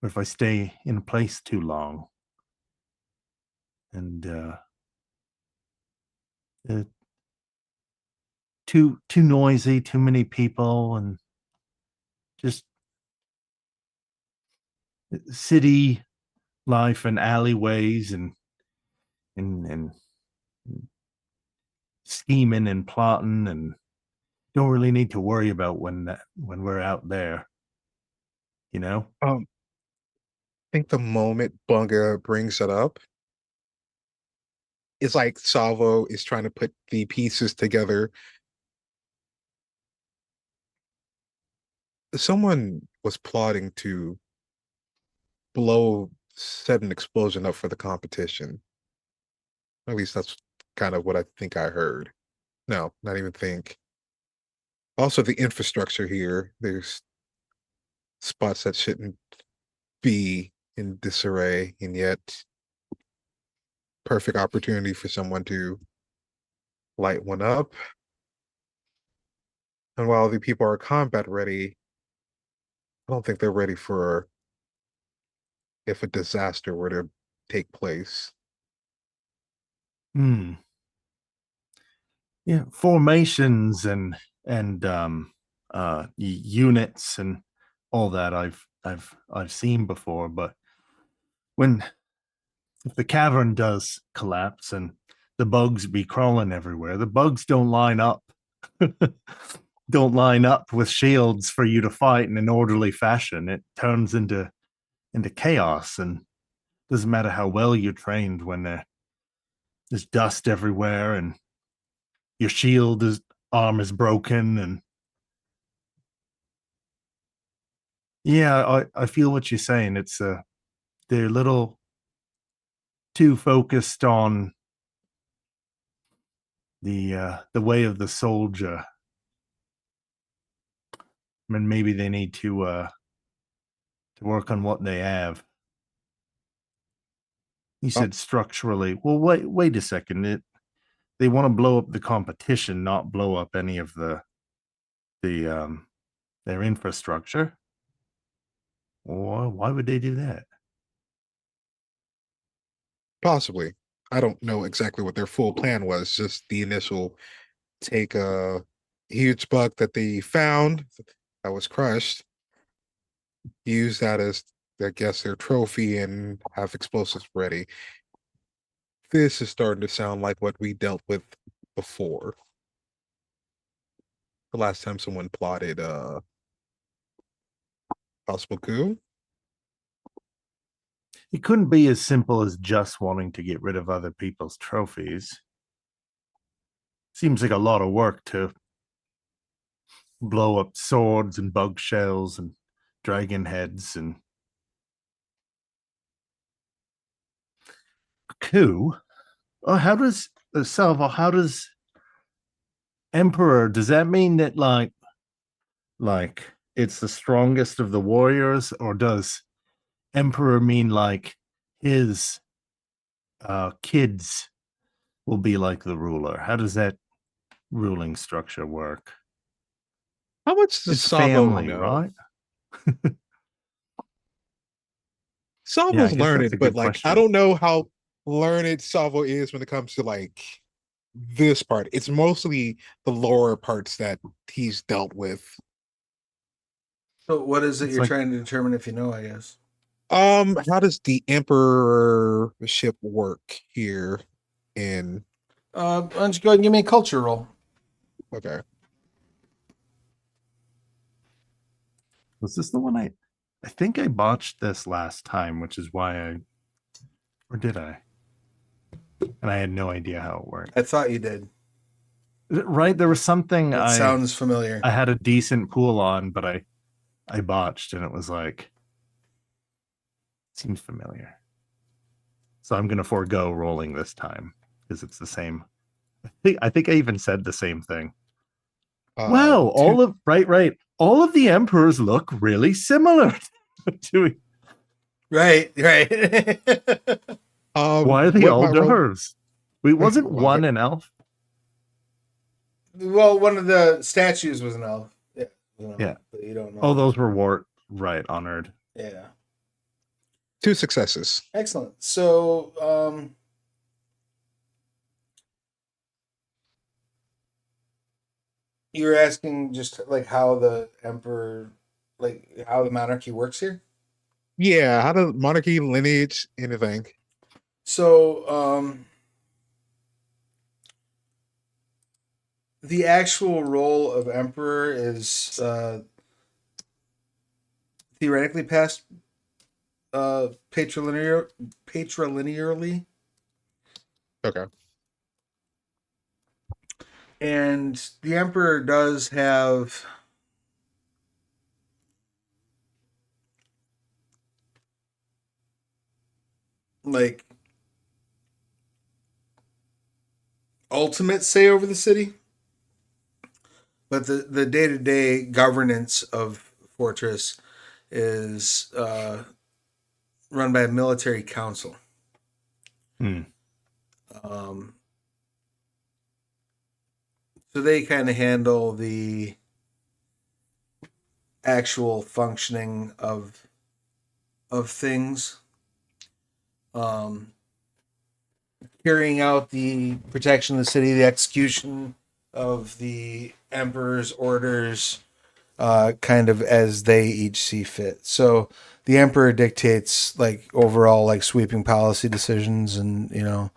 Or if I stay in a place too long and uh, too noisy, too many people, and just city life and alleyways and scheming and plotting, and don't really need to worry about when we're out there, you know? I think the moment Bunga brings it up, it's like Salvo is trying to put the pieces together. Someone was plotting to set an explosion up for the competition. At least that's kind of what I think I heard. No, not even think. Also, the infrastructure here, there's spots that shouldn't be in disarray, and yet perfect opportunity for someone to light one up. And while the people are combat ready, I don't think they're ready for if a disaster were to take place. Hmm. Yeah, formations and units and all that I've seen before, but when if the cavern does collapse and the bugs be crawling everywhere, the bugs don't line up. Don't line up with shields for you to fight in an orderly fashion. It turns into chaos, and doesn't matter how well you're trained when there's dust everywhere and your arm is broken. And yeah, I feel what you're saying. It's they're a little too focused on the way of the soldier. I mean, maybe they need to work on what they have. You Oh, said structurally. Well, wait a second. They want to blow up the competition, not blow up any of the their infrastructure. Or why would they do that? Possibly. I don't know exactly what their full plan was. Just the initial take a huge bug that they found that was crushed, use that as, I guess, their trophy and have explosives ready. This is starting to sound like what we dealt with before. The last time someone plotted a possible coup. It couldn't be as simple as just wanting to get rid of other people's trophies. Seems like a lot of work to blow up swords and bug shells and dragon heads and coup. Oh, how does Salvo? How does Emperor? Does that mean that like it's the strongest of the warriors, or does Emperor mean like his kids will be like the ruler? How does that ruling structure work? How much does It's Sabo family, know? right? Yeah, I Salvo's guess that's a learned, but good like I question. don't know how learned Salvo is when it comes to like this part. It's mostly the lower parts that he's dealt with. So, what is it It's you're like trying to determine if you know? I guess. How does the emperorship work here in Why don't you go ahead and give me a culture roll? okay. was this the one I think I botched this last time, which is why I or did I? And I had no idea how it worked. I thought you did. Right, there was something That sounds familiar. I had a decent pool on, but I botched, and it was like seems familiar. So I'm gonna forego rolling this time because it's the same. I think I even said the same thing. Wow, Two, all of right. All of the emperors look really similar to. Right, right. Why are they what all my role dwarves? Wait, wasn't well, one an elf? Well, one of the statues was an elf. Yeah, was an elf, Yeah. but you don't know. Oh, those were right honored. Yeah, two successes. excellent. So, you're asking just like how the emperor, like how the monarchy works here. Yeah, how does monarchy, lineage, anything? So, the actual role of emperor is theoretically passed patrilinearly, Okay. and the emperor does have like ultimate say over the city, but the day-to-day governance of fortress is run by a military council. Hmm. um, so they kind of handle the actual functioning of things, um, carrying out the protection of the city, the execution of the emperor's orders, kind of as they each see fit. So the emperor dictates like overall like sweeping policy decisions and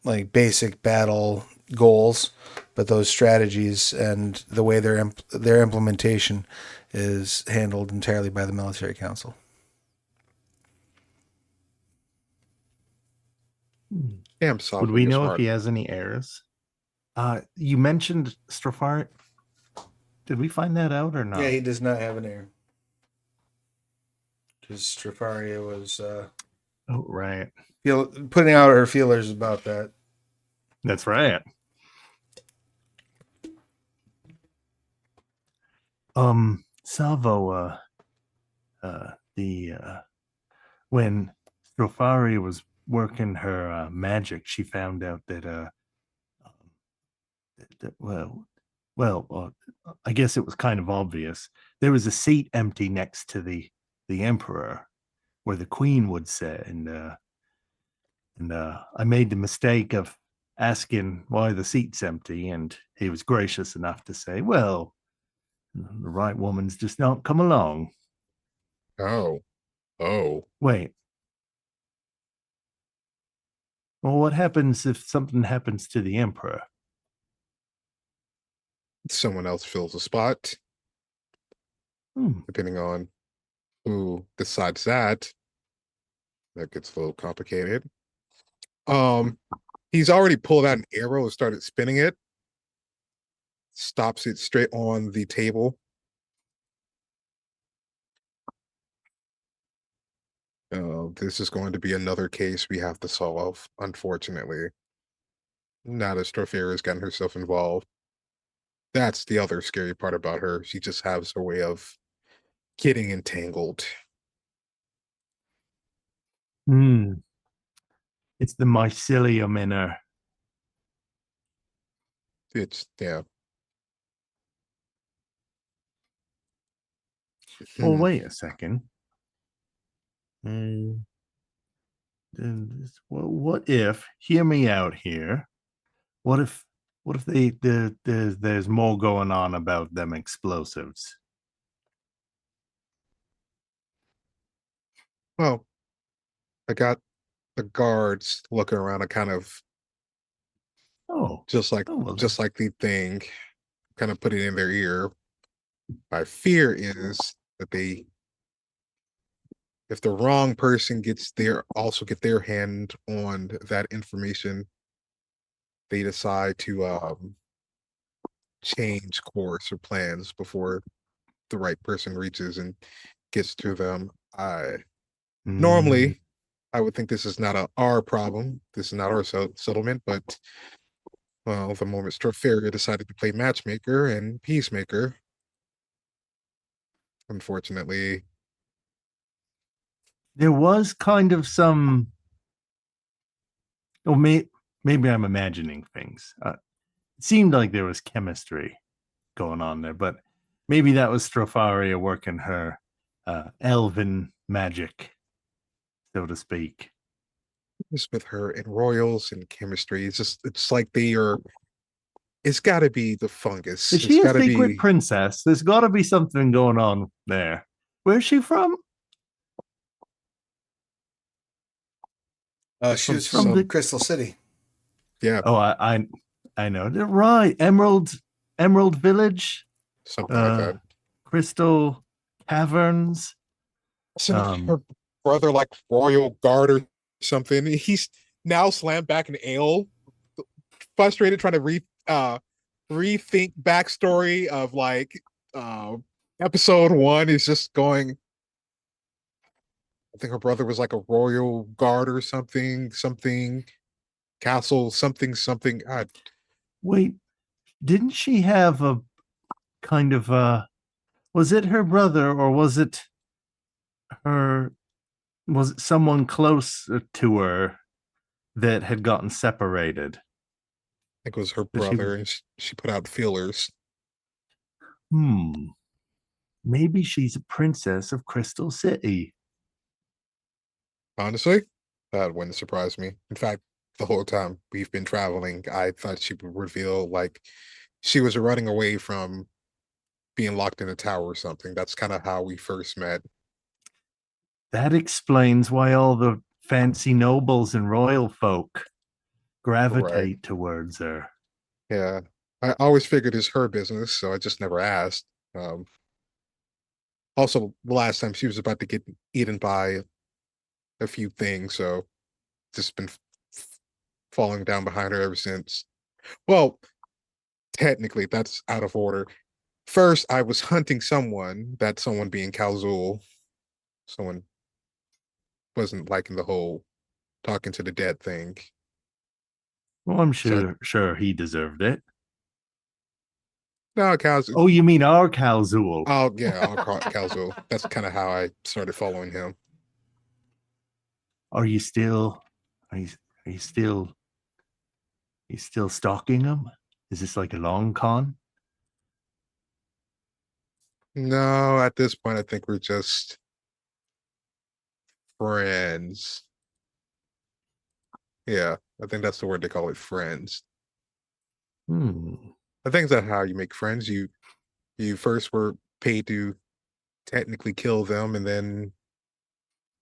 like basic battle goals, but those strategies and the way their implementation is handled entirely by the military council. Damn, Would Salvo we is know if hard. he has any heirs? You mentioned Strafari. Did we find that out or Yeah, not? he does not have an heir because Strafaria was Oh, right. putting out her feelers about that. That's right. Salvo, the when Strofari was working her magic, she found out that um, I guess it was kind of obvious. There was a seat empty next to the emperor, where the queen would sit, and And I made the mistake of asking why the seat's empty, and he was gracious enough to say, well, the right woman's just not come along. Oh, oh. Wait. Well, what happens if something happens to the Emperor? Someone else fills a spot, Hmm. depending on who decides that. That gets a little complicated. Um, he's already pulled out an arrow and started spinning it. Stops it straight on the table. This is going to be another case we have to solve, unfortunately. Now that Stropharia gotten herself involved. That's the other scary part about her. She just has her way of getting entangled. Hmm. It's the mycelium in her. It's yeah. Well, Hmm. wait a second. Hmm. Well, what if? Hear me out here. What if? What if there's more going on about them explosives? Well, I got the guards looking around, a kind of Oh, just like oh well. just like the thing, kind of put it in their ear. My fear is that they, if the wrong person gets their also get their hand on that information, they decide to change course or plans before the right person reaches and gets to them. I Hmm. normally I would think this is not our problem. This is not our settlement, but well, the moment Stropharia decided to play matchmaker and peacemaker, unfortunately, There was kind of some. Oh, maybe I'm imagining things. It seemed like there was chemistry going on there, but maybe that was Stropharia working her elven magic, so to speak. just with her and royals and chemistry, it's like they are. It's got to be the fungus. Is It's she a got to secret be. princess? There's got to be something going on there. Where's she from? It's She from was From from some. the. Crystal City. Yeah, Oh, I know. Right, Emerald Village, something like uh, that. Crystal Caverns. Isn't Um, her brother like royal guard or something? He's now slammed back in ale, frustrated, trying to rethink backstory of like uh episode one is just going. I think her brother was like a royal guard or something castle, something. wait, didn't she have a kind of was it her brother or her was it someone close to her that had gotten separated It was her that she brother, and she put out feelers. hmm maybe she's a princess of Crystal City. Honestly, that wouldn't surprise me. In fact, the whole time we've been traveling, I thought she would reveal like she was running away from being locked in a tower or something. That's kind of how we first met. That explains why all the fancy nobles and royal folk Right. gravitate towards her. Yeah. I always figured it's her business, so I just never asked. Also, the last time she was about to get eaten by a few things, so just been falling down behind her ever since. Well, technically, that's out of order. First, I was hunting someone, that someone being Kalzul. Someone wasn't liking the whole talking to the dead thing. Well, I'm So, sure he deserved it. no, Kalzul. Oh, you mean our Calzul? Oh, yeah, I'll call it Kalzul. That's kind of how I started following him. Are you still are you are you still stalking him? Is this like a long con? No, at this point, I think we're just friends. Yeah, I think that's the word they call it, friends. Hmm. I think that's how you make friends. You first were paid to technically kill them, and then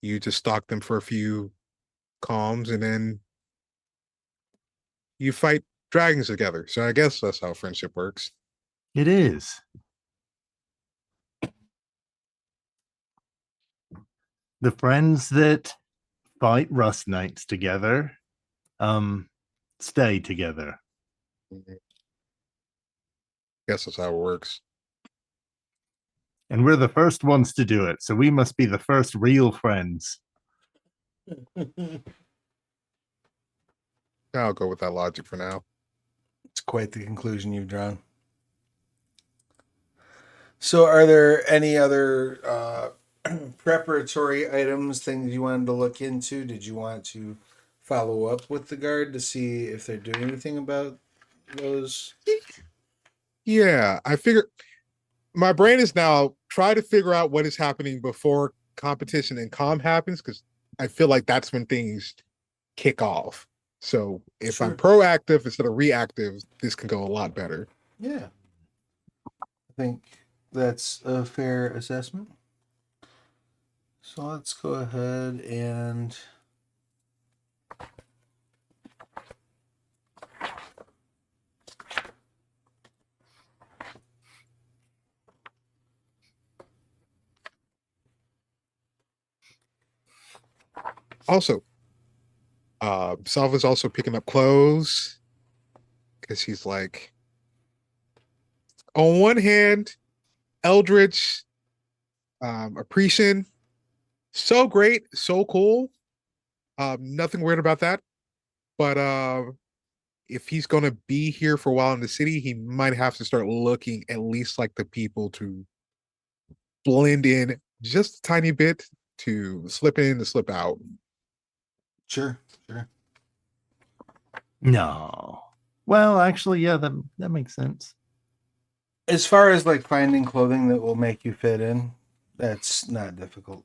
you just stalk them for a few calms, and then you fight dragons together. So I guess that's how friendship works. It is. The friends that fight rust knights together, um, stay together. Mhm. Guess that's how it works. And we're the first ones to do it, so we must be the first real friends. I'll go with that logic for now. It's quite the conclusion you've drawn. So, are there any other preparatory items, things you wanted to look into? Did you want to follow up with the guard to see if they're doing anything about those? Yeah, I figure my brain is now try to figure out what is happening before competition and calm happens because I feel like that's when things kick off. So if I'm Sure. proactive instead of reactive, this can go a lot better. Yeah, I think that's a fair assessment. So let's go ahead and Also, Salva's also picking up clothes because he's like, on one hand, Eldritch, Appreciation, so great, so cool. Nothing weird about that. But if he's going to be here for a while in the city, he might have to start looking at least like the people to blend in just a tiny bit to slip in and slip out. sure, sure. No. Well, actually, yeah, that makes sense. As far as like finding clothing that will make you fit in, that's not difficult.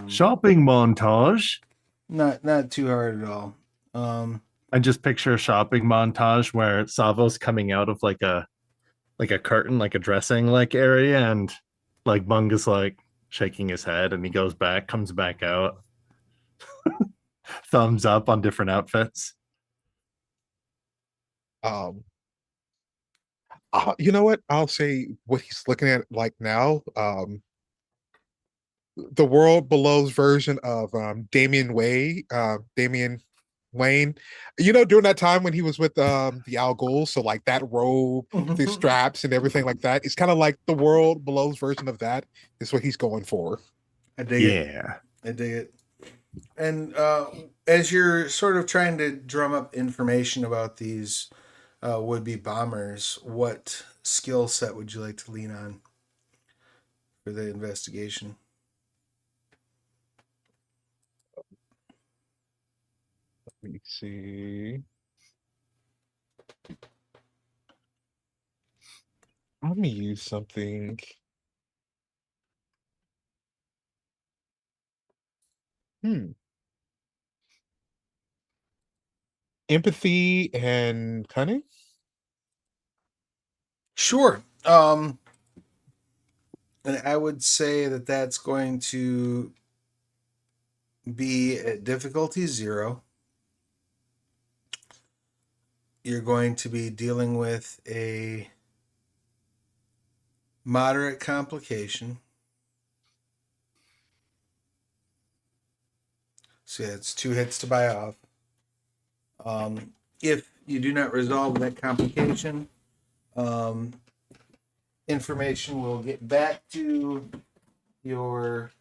Shopping montage. Not too hard at all. I just picture a shopping montage where Savo's coming out of like a curtain, like a dressing like area, and like Bung is like shaking his head, and he goes back, comes back out, thumbs up on different outfits. Um, you know what? I'll say what he's looking at like now. The world below's version of Damian Wayne. You know, during that time when he was with the Al Ghul, so like that robe, the straps, and everything like that. It's kind of like the world below's version of that is what he's going for. I dig it. Yeah. I dig it. And as you're sort of trying to drum up information about these would-be bombers, what skill set would you like to lean on for the investigation? Let me see. Let me use something. Hmm. Empathy and cunning. Sure. And I would say that that's going to be at difficulty 0. You're going to be dealing with a moderate complication. So yeah, it's 2 hits to buy off. If you do not resolve that complication, um, information will get back to your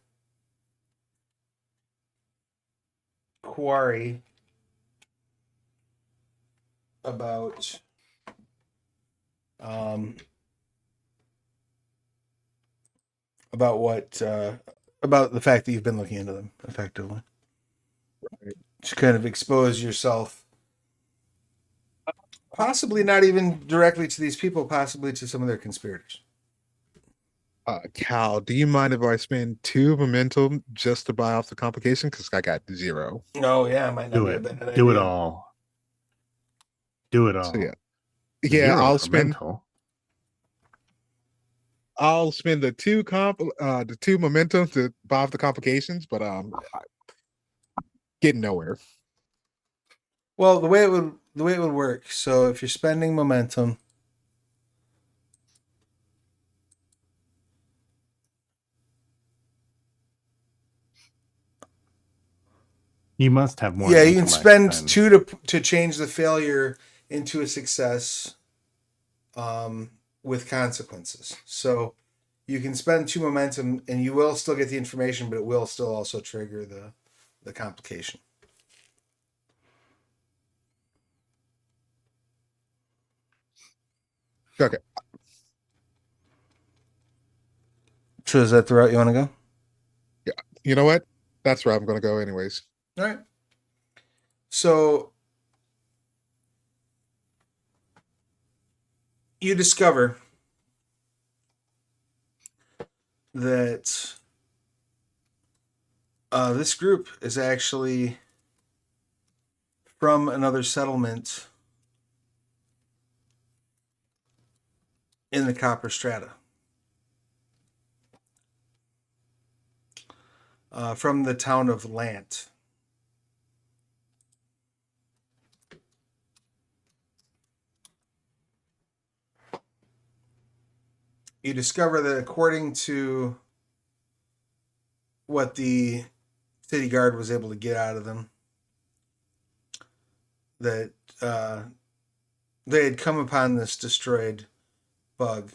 quarry about um, about what about the fact that you've been looking into them effectively. Right. To kind of expose yourself, possibly not even directly to these people, possibly to some of their conspirators. Cal, do you mind if I spend 2 momentum just to buy off the complication? Because I got 0. Oh yeah, might not Do be a it. bad Do it idea. all. Do it So yeah, all. yeah, 0 for mental. I'll spend the 2 momentum to buy off the complications, but getting nowhere. Well, the way it would work. So if you're spending momentum, You must have more yeah, you can intellect spend than 2 to change the failure into a success, with consequences. So you can spend 2 momentum, and you will still get the information, but it will still also trigger the complication. Okay. So is that the route you want to go? Yeah. You know what? That's where I'm going to go, anyways. All right. So you discover that this group is actually from another settlement in the Copper Strata, from the town of Lant. You discover that according to what the city guard was able to get out of them, that they had come upon this destroyed bug.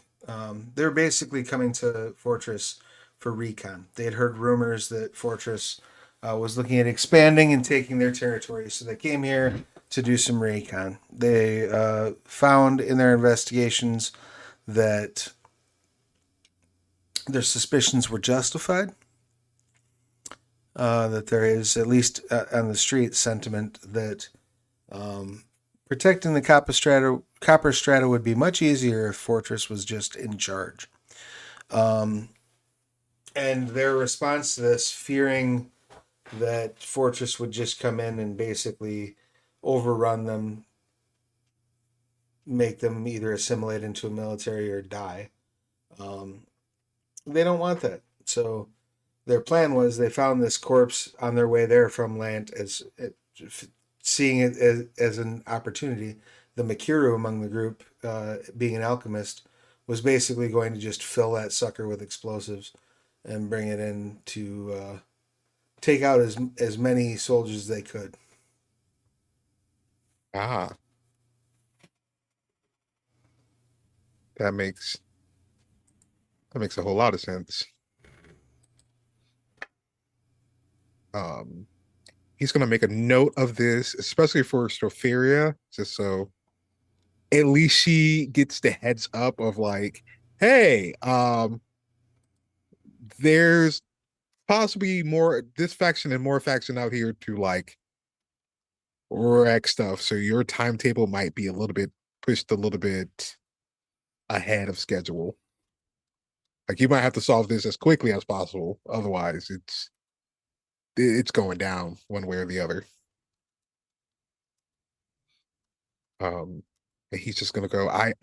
They were basically coming to Fortress for recon. They had heard rumors that Fortress was looking at expanding and taking their territory, so they came here to do some recon. They found in their investigations that their suspicions were justified. That there is, at least on the street, sentiment that protecting the Copper Strata would be much easier if Fortress was just in charge. And their response to this, fearing that Fortress would just come in and basically overrun them, make them either assimilate into a military or die. They don't want that. So their plan was, they found this corpse on their way there from land, seeing it as an opportunity. The Makiru among the group, being an alchemist, was basically going to just fill that sucker with explosives and bring it in to take out as many soldiers as they could. Ah, that makes a whole lot of sense. Um, he's going to make a note of this, especially for Stropharia, just so at least she gets the heads up of like, hey, there's possibly more this faction and more faction out here to like wreck stuff. So your timetable might be a little bit pushed a little bit ahead of schedule. Like you might have to solve this as quickly as possible. Otherwise, it's going down one way or the other. And he's just gonna go, I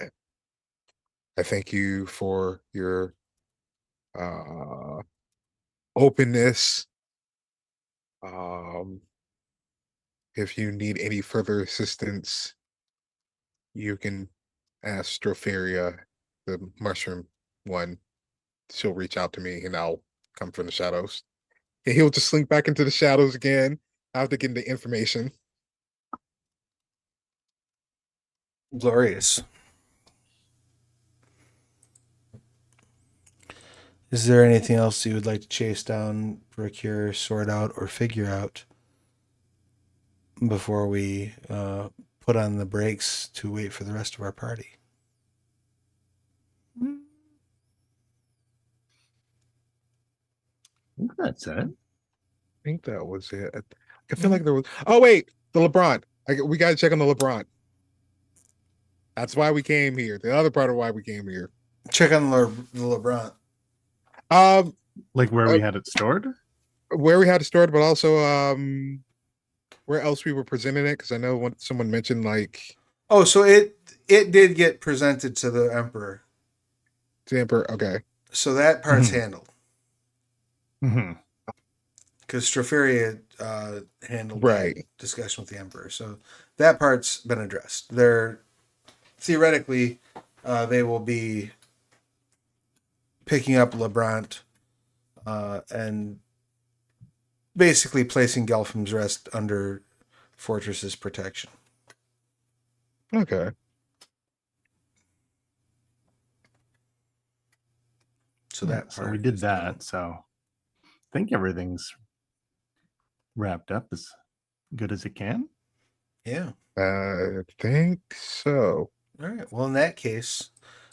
thank you for your uh openness. Um if you need any further assistance, you can ask Stropharia, the mushroom one. She'll reach out to me and I'll come from the shadows. And he'll just slink back into the shadows again after getting the information. Glorious. Is there anything else you would like to chase down, procure, sort out, or figure out before we put on the brakes to wait for the rest of our party? I think that's it. I think that was it. I feel like there was. Oh wait, the LeBron. We got to check on the LeBron. That's why we came here. The other part of why we came here. Check on the LeBron. Um, Like where uh, we had it stored? where we had it stored, but also where else we were presenting it, because I know someone mentioned like Oh, so it did get presented to the emperor. Zamper. Okay. So that part's Hmm. handled. Hmm. Because Stropharia handled that Right. discussion with the emperor. So that part's been addressed. They're theoretically they will be picking up Lebrant and basically placing Gelphim's Rest under Fortress's protection. Okay. So that So we part did is done. that. So I think everything's wrapped up as good as it can. Yeah. I think so. All right. Well, in that case,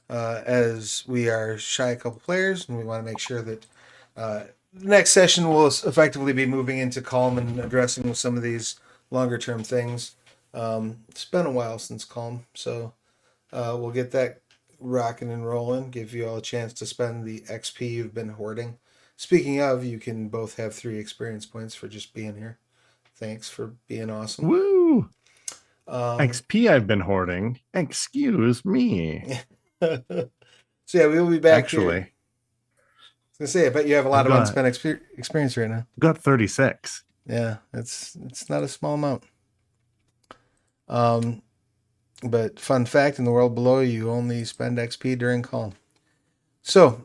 as we are shy a couple players, and we want to make sure that the next session will effectively be moving into Calm and addressing some of these longer term things. It's been a while since Calm, so we'll get that rocking and rolling. Give you all a chance to spend the XP you've been hoarding. Speaking of, you can both have 3 experience points for just being here. Thanks for being awesome. Woo! Um, XP I've been hoarding. Excuse me. so yeah, we will be back here. Actually, I was gonna say, I bet you have a lot I've of got unspent experience right now. got 36. Yeah, it's not a small amount. Um, but fun fact: in the world below, you only spend XP during calm. So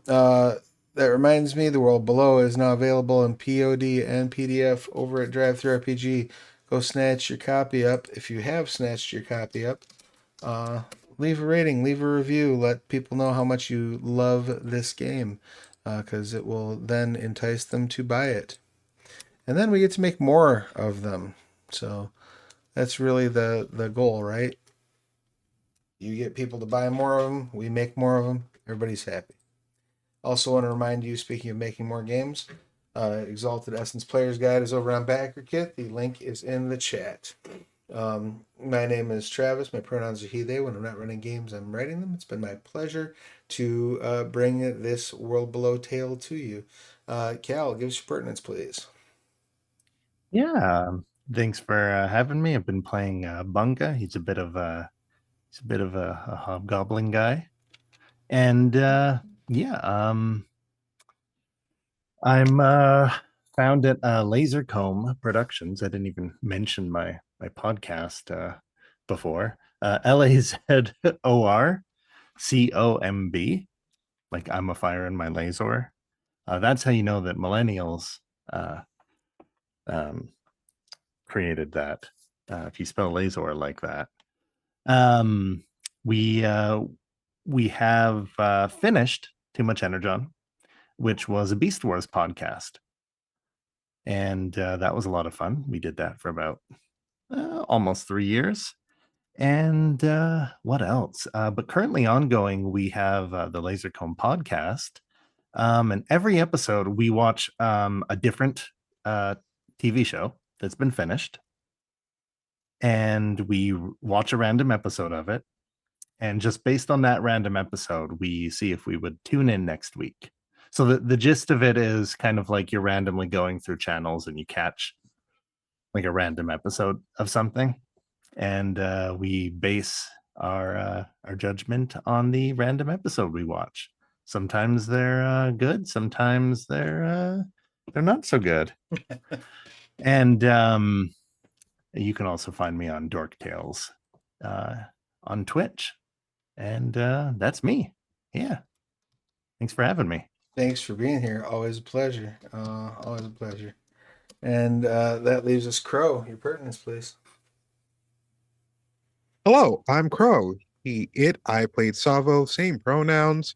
that reminds me, the world below is now available in POD and PDF over at DriveThruRPG. Go snatch your copy up if you have snatched your copy up. Leave a rating, leave a review, let people know how much you love this game, because it will then entice them to buy it. And then we get to make more of them. So that's really the goal, right? You get people to buy more of them, we make more of them, everybody's happy. Also, want to remind you, speaking of making more games, Exalted Essence Player's Guide is over on BackerKit. The link is in the chat. My name is Travis. My pronouns are he, they. When I'm not running games, I'm writing them. It's been my pleasure to bring this World Below tale to you. Cal, give us your pertinence, please. Yeah. Thanks for having me. I've been playing Bunga. He's a hobgoblin guy. And yeah, I'm found at Lasercomb Productions. I didn't even mention my podcast before. LAZORCOMB. Like I'm a fire in my laser. That's how you know that millennials uh, um, created that. If you spell laser like that, um, we uh, we have finished Too Much Energon, which was a Beast Wars podcast, and that was a lot of fun. We did that for about almost 3 years. And what else? But currently ongoing, we have the Lasercomb podcast. And every episode, we watch a different TV show that's been finished. And we watch a random episode of it. And just based on that random episode, we see if we would tune in next week. So the gist of it is kind of like you're randomly going through channels and you catch like a random episode of something, and we base our judgment on the random episode we watch. Sometimes they're good, sometimes they're not so good. And you can also find me on Dork Tales on Twitch, and that's me. Yeah, thanks for having me. Thanks for being here. Always a pleasure. Always a pleasure. And that leaves us Crow. Your pertinence, please. Hello, I'm Crow. He, it, I played Savo, same pronouns.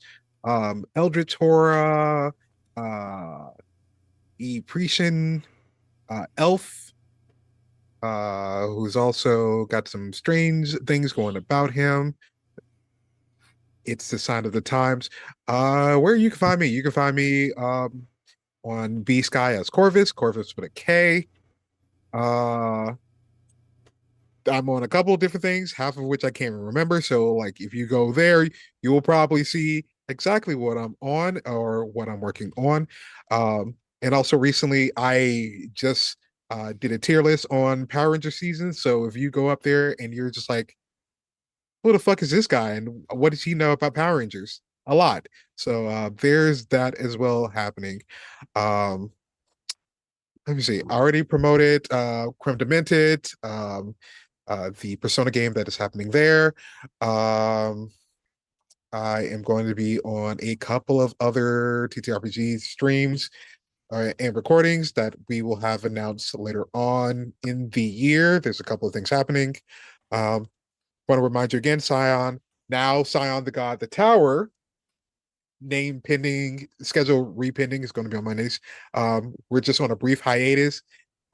Eldritch Horror, Eprecian, Elf, who's also got some strange things going about him. It's the sign of the times. Where you can find me, you can find me on B Sky as Corvus, Corvus with a K. I'm on a couple of different things, half of which I can't remember. So, like, if you go there, you will probably see exactly what I'm on or what I'm working on. And also recently, I just did a tier list on Power Ranger season. So if you go up there and you're just like, who the fuck is this guy and what does he know about Power Rangers? A lot. So there's that as well happening. Um, let me see. I already promoted Creme Demented, the Persona game that is happening there. Um, I am going to be on a couple of other TTRPG streams and recordings that we will have announced later on in the year. There's a couple of things happening. Um, Want to remind you again, Scion, now Scion the God, the Tower, name pending, schedule repending is going to be on Mondays. We're just on a brief hiatus.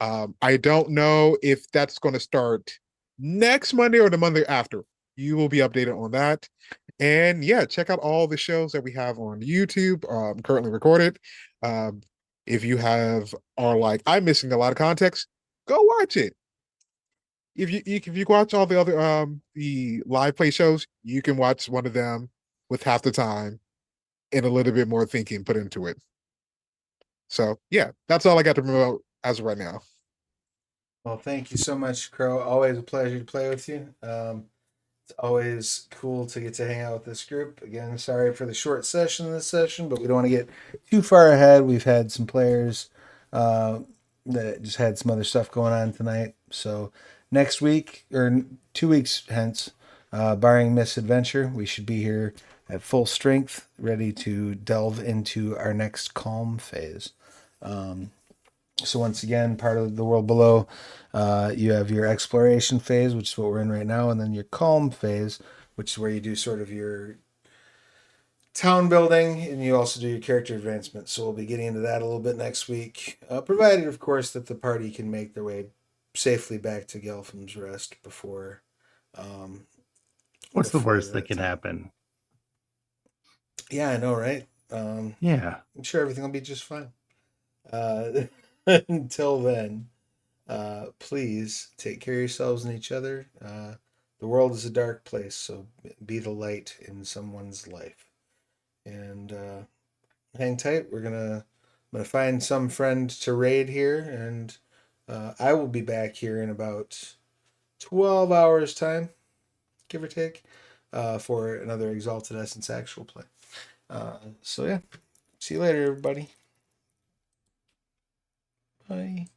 I don't know if that's going to start next Monday or the Monday after. You will be updated on that. And yeah, check out all the shows that we have on YouTube, currently recorded. Um, if you have are like, I'm missing a lot of context, go watch it. If you watch all the other the live play shows, you can watch one of them with half the time and a little bit more thinking put into it. So yeah, that's all I got to promote as of right now. Well, thank you so much, Crow. Always a pleasure to play with you. It's always cool to get to hang out with this group. Again, sorry for the short session this session, but we don't want to get too far ahead. We've had some players uh, that just had some other stuff going on tonight. So next week or 2 weeks hence, barring misadventure, we should be here at full strength, ready to delve into our next calm phase. So once again, part of the world below, you have your exploration phase, which is what we're in right now, and then your calm phase, which is where you do sort of your town building, and you also do your character advancement. So we'll be getting into that a little bit next week, provided, of course, that the party can make their way safely back to Gelphim's Rest before. What's the Before worst that that can time. happen? Yeah, I know, right? Yeah. I'm sure everything will be just fine. Until then. Please take care of yourselves and each other. The world is a dark place, so be the light in someone's life. And hang tight. I'm gonna find some friend to raid here, and I will be back here in about 12 hours time, give or take, for another Exalted Essence actual play. So yeah, see you later, everybody. Bye.